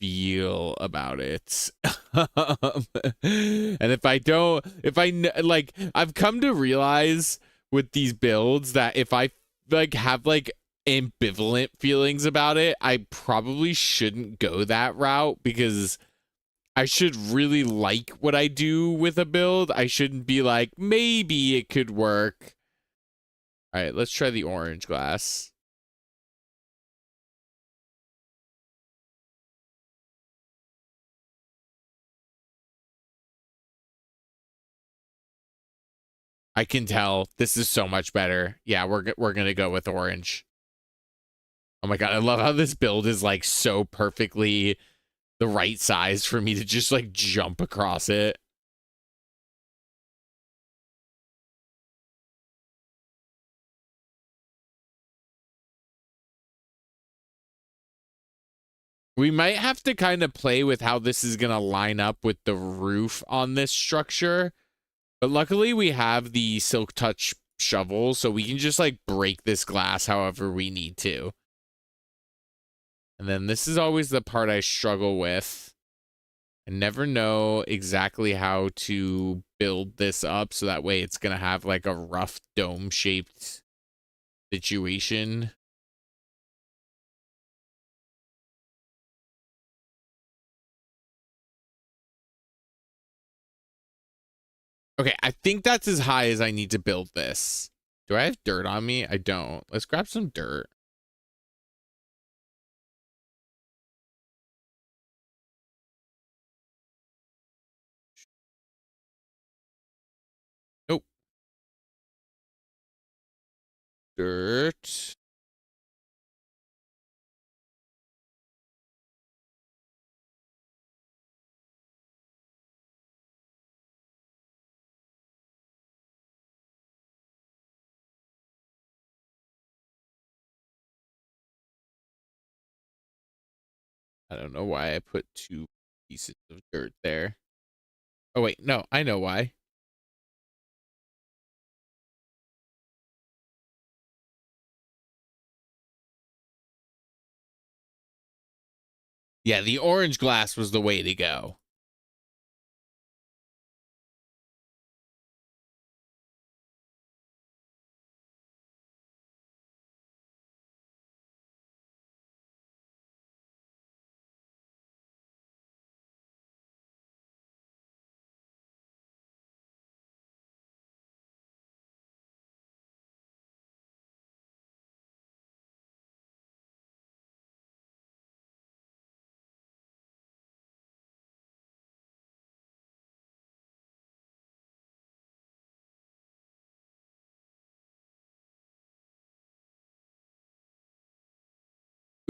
feel about it. And if I don't, if I like, I've come to realize with these builds that if I like have like ambivalent feelings about it, I probably shouldn't go that route because I should really like what I do with a build. I shouldn't be like, maybe it could work. All right, let's try the orange glass. I can tell this is so much better. Yeah, we're gonna go with orange. Oh my god, I love how this build is like so perfectly the right size for me to just like jump across it. We might have to kind of play with how this is gonna line up with the roof on this structure. But luckily we have the Silk Touch shovel, so we can just like break this glass however we need to. And then this is always the part I struggle with. I never know exactly how to build this up so that way it's going to have like a rough dome shaped situation. Okay, I think that's as high as I need to build this. Do I have dirt on me? I don't. Let's grab some dirt. Nope. Dirt. I don't know why I put 2 pieces of dirt there. Oh, wait. No, I know why. Yeah, the orange glass was the way to go.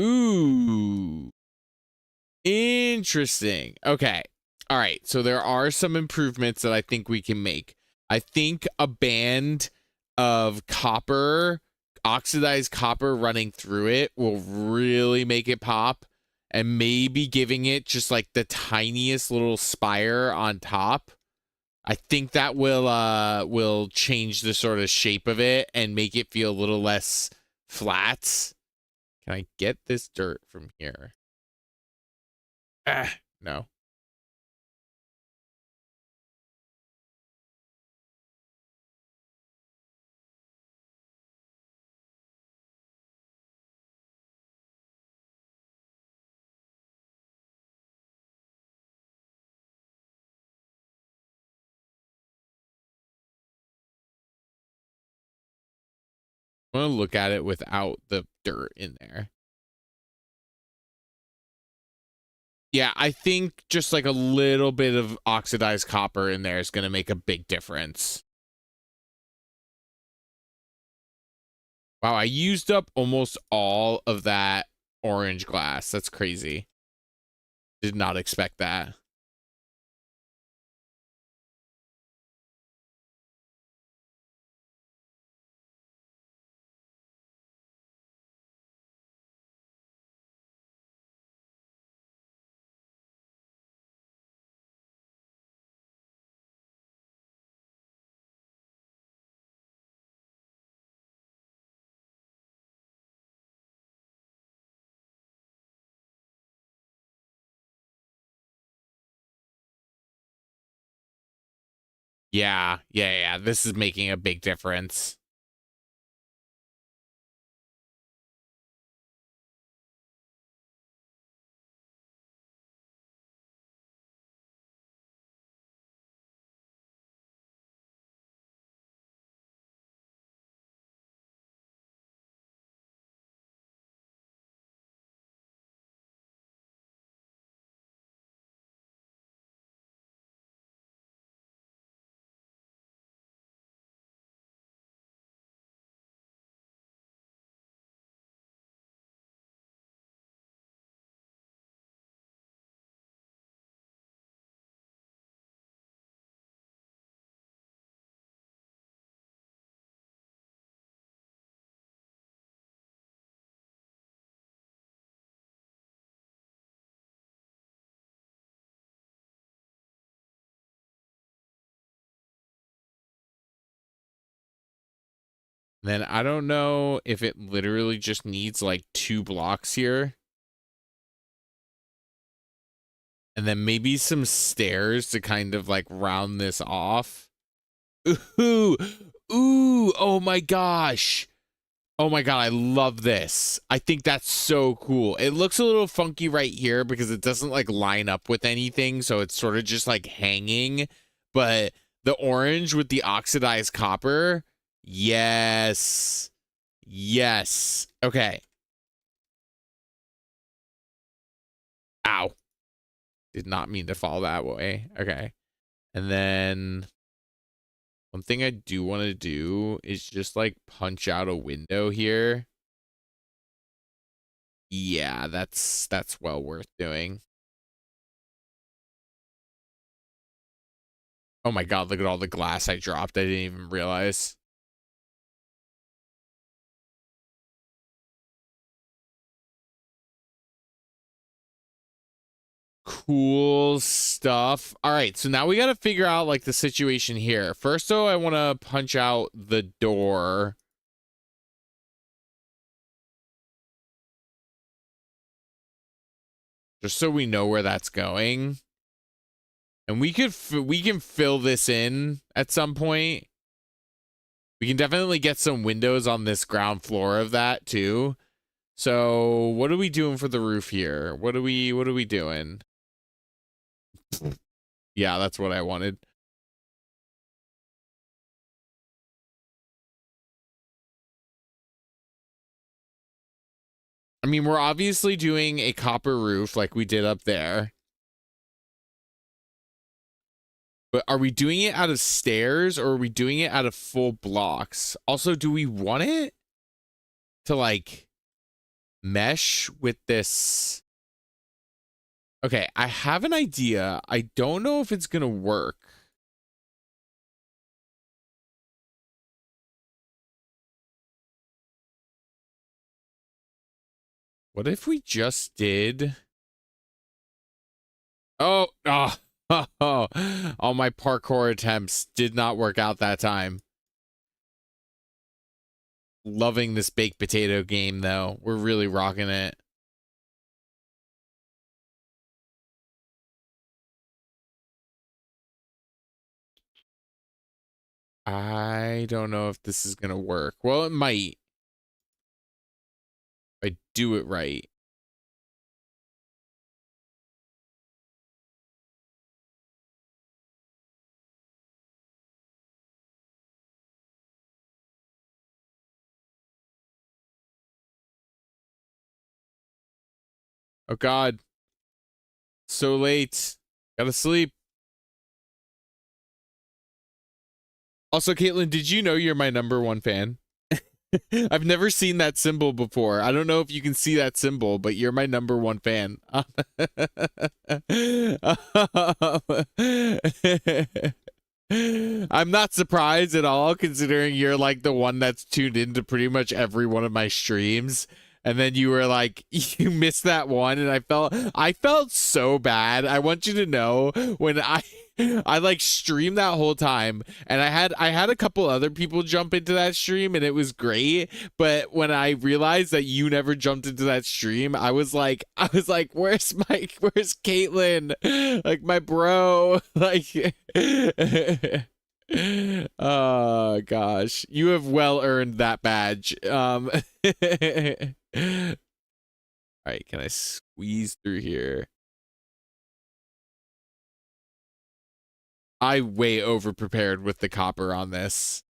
Ooh. Interesting. Okay. All right. So there are some improvements that I think we can make. I think a band of copper, oxidized copper running through it will really make it pop. And maybe giving it just like the tiniest little spire on top. I think that will change the sort of shape of it and make it feel a little less flat. Can I get this dirt from here? No. I want to look at it without the dirt in there. Yeah, I think just like a little bit of oxidized copper in there is going to make a big difference. Wow, I used up almost all of that orange glass. That's crazy. Did not expect that. Yeah. This is making a big difference. Then I don't know if it literally just needs like 2 blocks here. And then maybe some stairs to kind of like round this off. Ooh, oh my gosh. Oh my god, I love this. I think that's so cool. It looks a little funky right here because it doesn't like line up with anything, so it's sort of just like hanging. But the orange with the oxidized copper, yes. Yes. Okay. Ow. Did not mean to fall that way. Okay. And then one thing I do want to do is just like punch out a window here. Yeah, that's well worth doing. Oh my god, look at all the glass I dropped. I didn't even realize. Cool stuff. All right, so now we got to figure out like the situation here. First though, I want to punch out the door. just so we know where that's going. And we can fill this in at some point. We can definitely get some windows on this ground floor of that too. So what are we doing for the roof here? What are we doing? Yeah, that's what I wanted. I mean, we're obviously doing a copper roof like we did up there. But are we doing it out of stairs or are we doing it out of full blocks? Also, do we want it to like mesh with this? Okay, I have an idea. I don't know if it's gonna work. What if we just did... Oh, oh, oh, all my parkour attempts did not work out that time. Loving this baked potato game, though. We're really rocking it. I don't know if this is going to work. Well, it might. If I do it right. Oh, God. So late. Gotta sleep. Also, Caitlin, did you know you're my #1 fan? I've never seen that symbol before. I don't know if you can see that symbol, but you're my #1 fan. I'm not surprised at all, considering you're like the one that's tuned into pretty much every one of my streams. And then you were like, you missed that one, and I felt so bad. I want you to know when I like streamed that whole time, and I had a couple other people jump into that stream, and it was great. But when I realized that you never jumped into that stream, I was like, where's Caitlin? Like my bro, like. Oh gosh, you have well earned that badge. All right, can I squeeze through here? I way over prepared with the copper on this.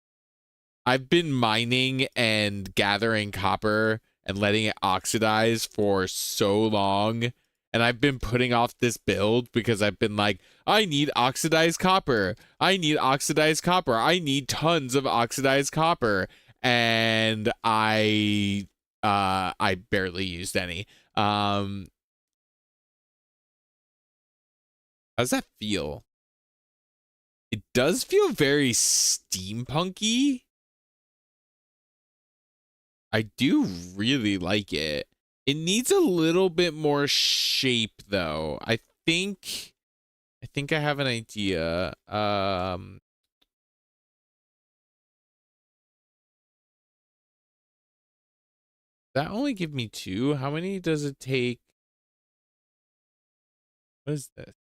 I've been mining and gathering copper and letting it oxidize for so long. And I've been putting off this build because I've been like, I need oxidized copper. I need oxidized copper. I need tons of oxidized copper. And I barely used any. How does that feel? It does feel very steampunky. I do really like it. It needs a little bit more shape though. I think I have an idea. That only give me 2. How many does it take? What is this?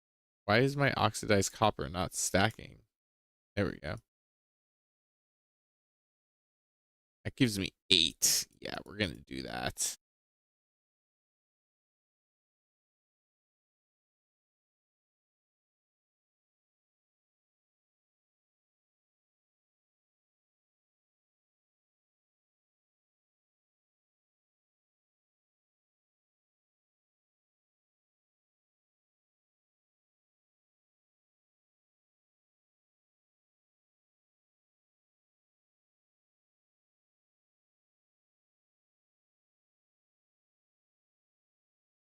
Why is my oxidized copper not stacking? There we go. That gives me 8. Yeah, we're gonna do that.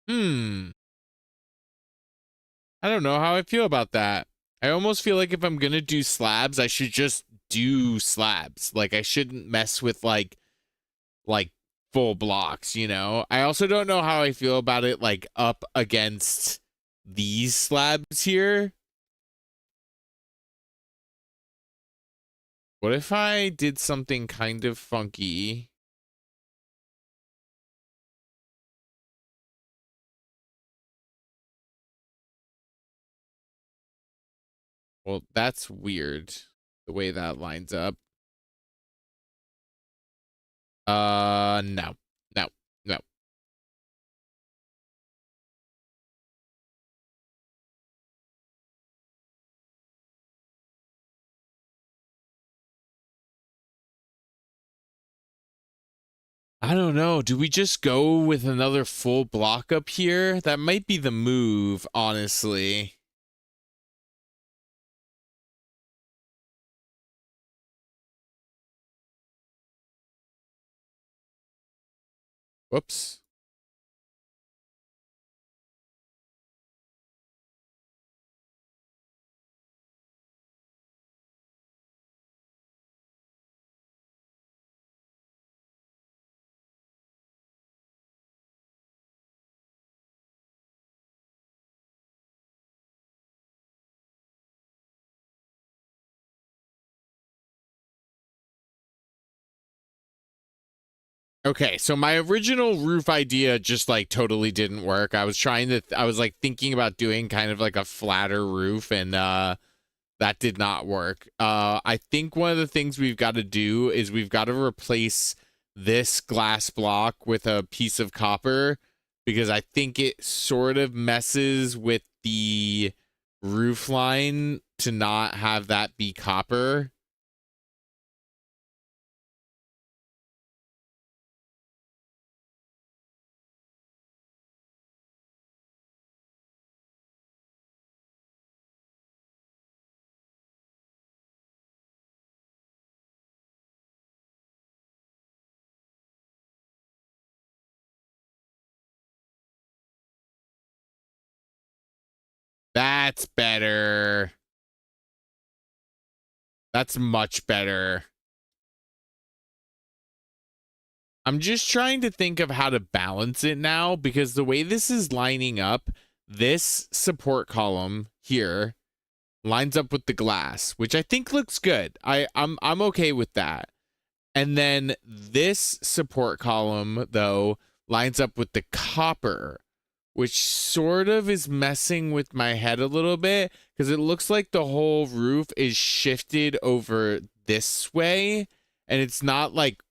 I don't know how I feel about that. I almost feel like if I'm gonna do slabs, I should just do slabs. Like I shouldn't mess with like full blocks, you know? I also don't know how I feel about it like up against these slabs here. What if I did something kind of funky? Well, that's weird. The way that lines up. No. No. No. I don't know. Do we just go with another full block up here? That might be the move, honestly. Whoops. Okay, so my original roof idea just like totally didn't work. I was like thinking about doing kind of like a flatter roof, and that did not work. I think one of the things we've got to do is we've got to replace this glass block with a piece of copper, because I think it sort of messes with the roof line to not have that be copper. That's better. That's much better. I'm just trying to think of how to balance it now, because the way this is lining up, this support column here lines up with the glass, which I think looks good. I'm okay with that. And then this support column though lines up with the copper, which sort of is messing with my head a little bit, because it looks like the whole roof is shifted over this way, and it's not like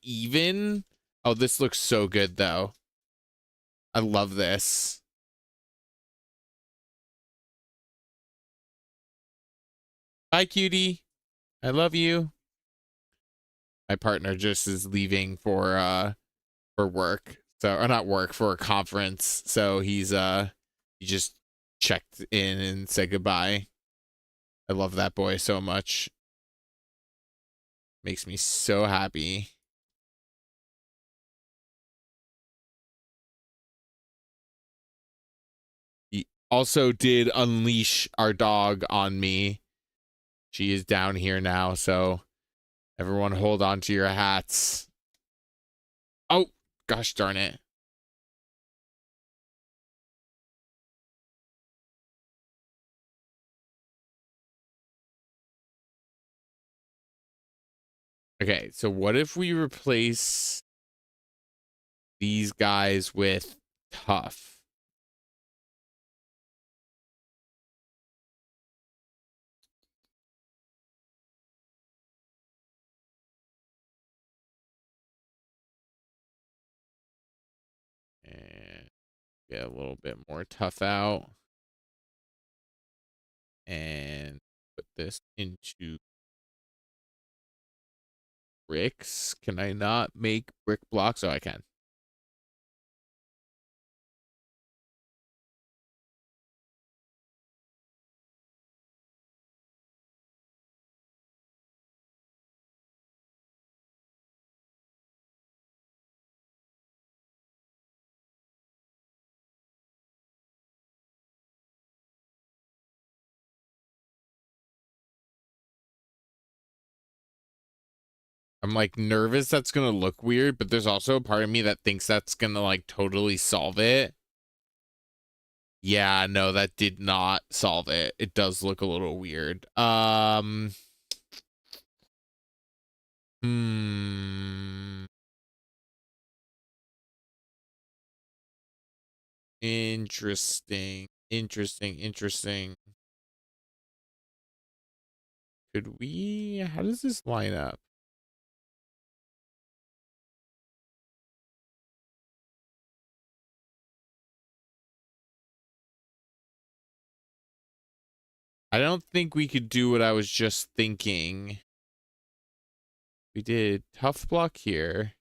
even. Oh, this looks so good though. I love this. Bye, cutie. I love you. My partner just is leaving for work. So, or not work, for a conference. So he just checked in and said goodbye. I love that boy so much. Makes me so happy. He also did unleash our dog on me. She is down here now, so everyone hold on to your hats. Oh, gosh darn it. Okay, so what if we replace these guys with tough? And get a little bit more tough out. And put this into bricks. Can I not make brick blocks? Oh, I can. I'm like nervous that's gonna look weird, but there's also a part of me that thinks that's gonna like totally solve it. Yeah, no, that did not solve it. It does look a little weird. Hmm. Interesting. Interesting. Interesting. Could we, how does this line up? I don't think we could do what I was just thinking. We did tough block here.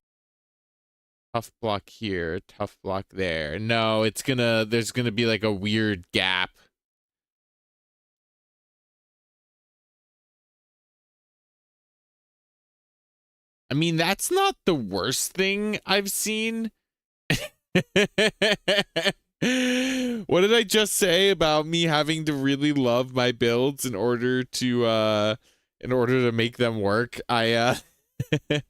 Tough block here, tough block there. No, there's gonna be like a weird gap. I mean, that's not the worst thing I've seen. What did I just say about me having to really love my builds in order to make them work?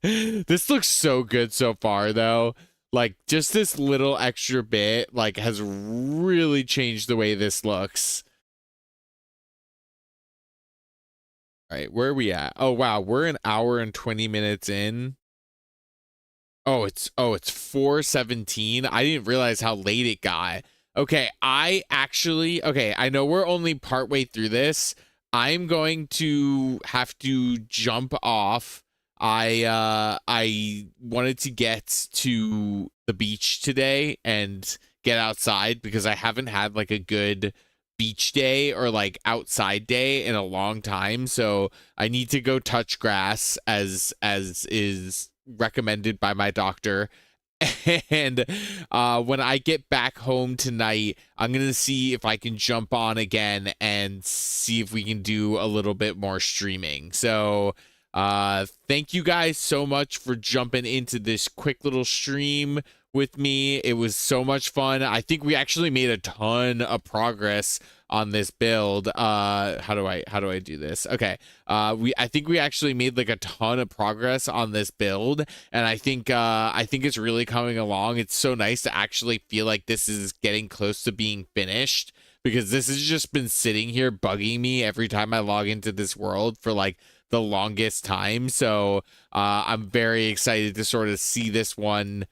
This looks so good so far though. Like just this little extra bit like has really changed the way this looks. All right, where are we at? Oh wow, we're an hour and 20 minutes in. Oh, it's 4:17. I didn't realize how late it got. Okay, I know we're only partway through this. I'm going to have to jump off. I wanted to get to the beach today and get outside because I haven't had like a good beach day or like outside day in a long time. So I need to go touch grass as is recommended by my doctor. And when I get back home tonight, I'm gonna see if I can jump on again and see if we can do a little bit more streaming. So thank you guys so much for jumping into this quick little stream with me. It was so much fun. I think we actually made a ton of progress on this build. How do I do this? Okay. I think we actually made like a ton of progress on this build, and I think it's really coming along. It's so nice to actually feel like this is getting close to being finished, because this has just been sitting here bugging me every time I log into this world for like the longest time. So I'm very excited to sort of see this one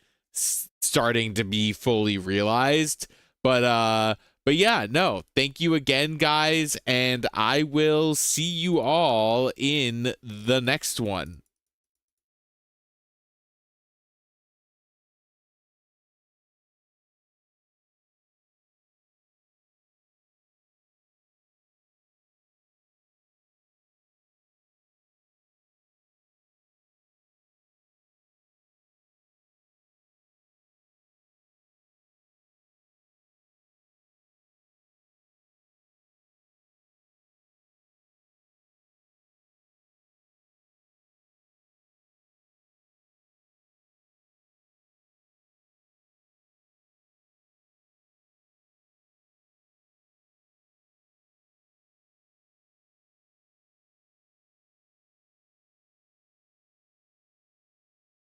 starting to be fully realized. But yeah, no, thank you again, guys, and I will see you all in the next one.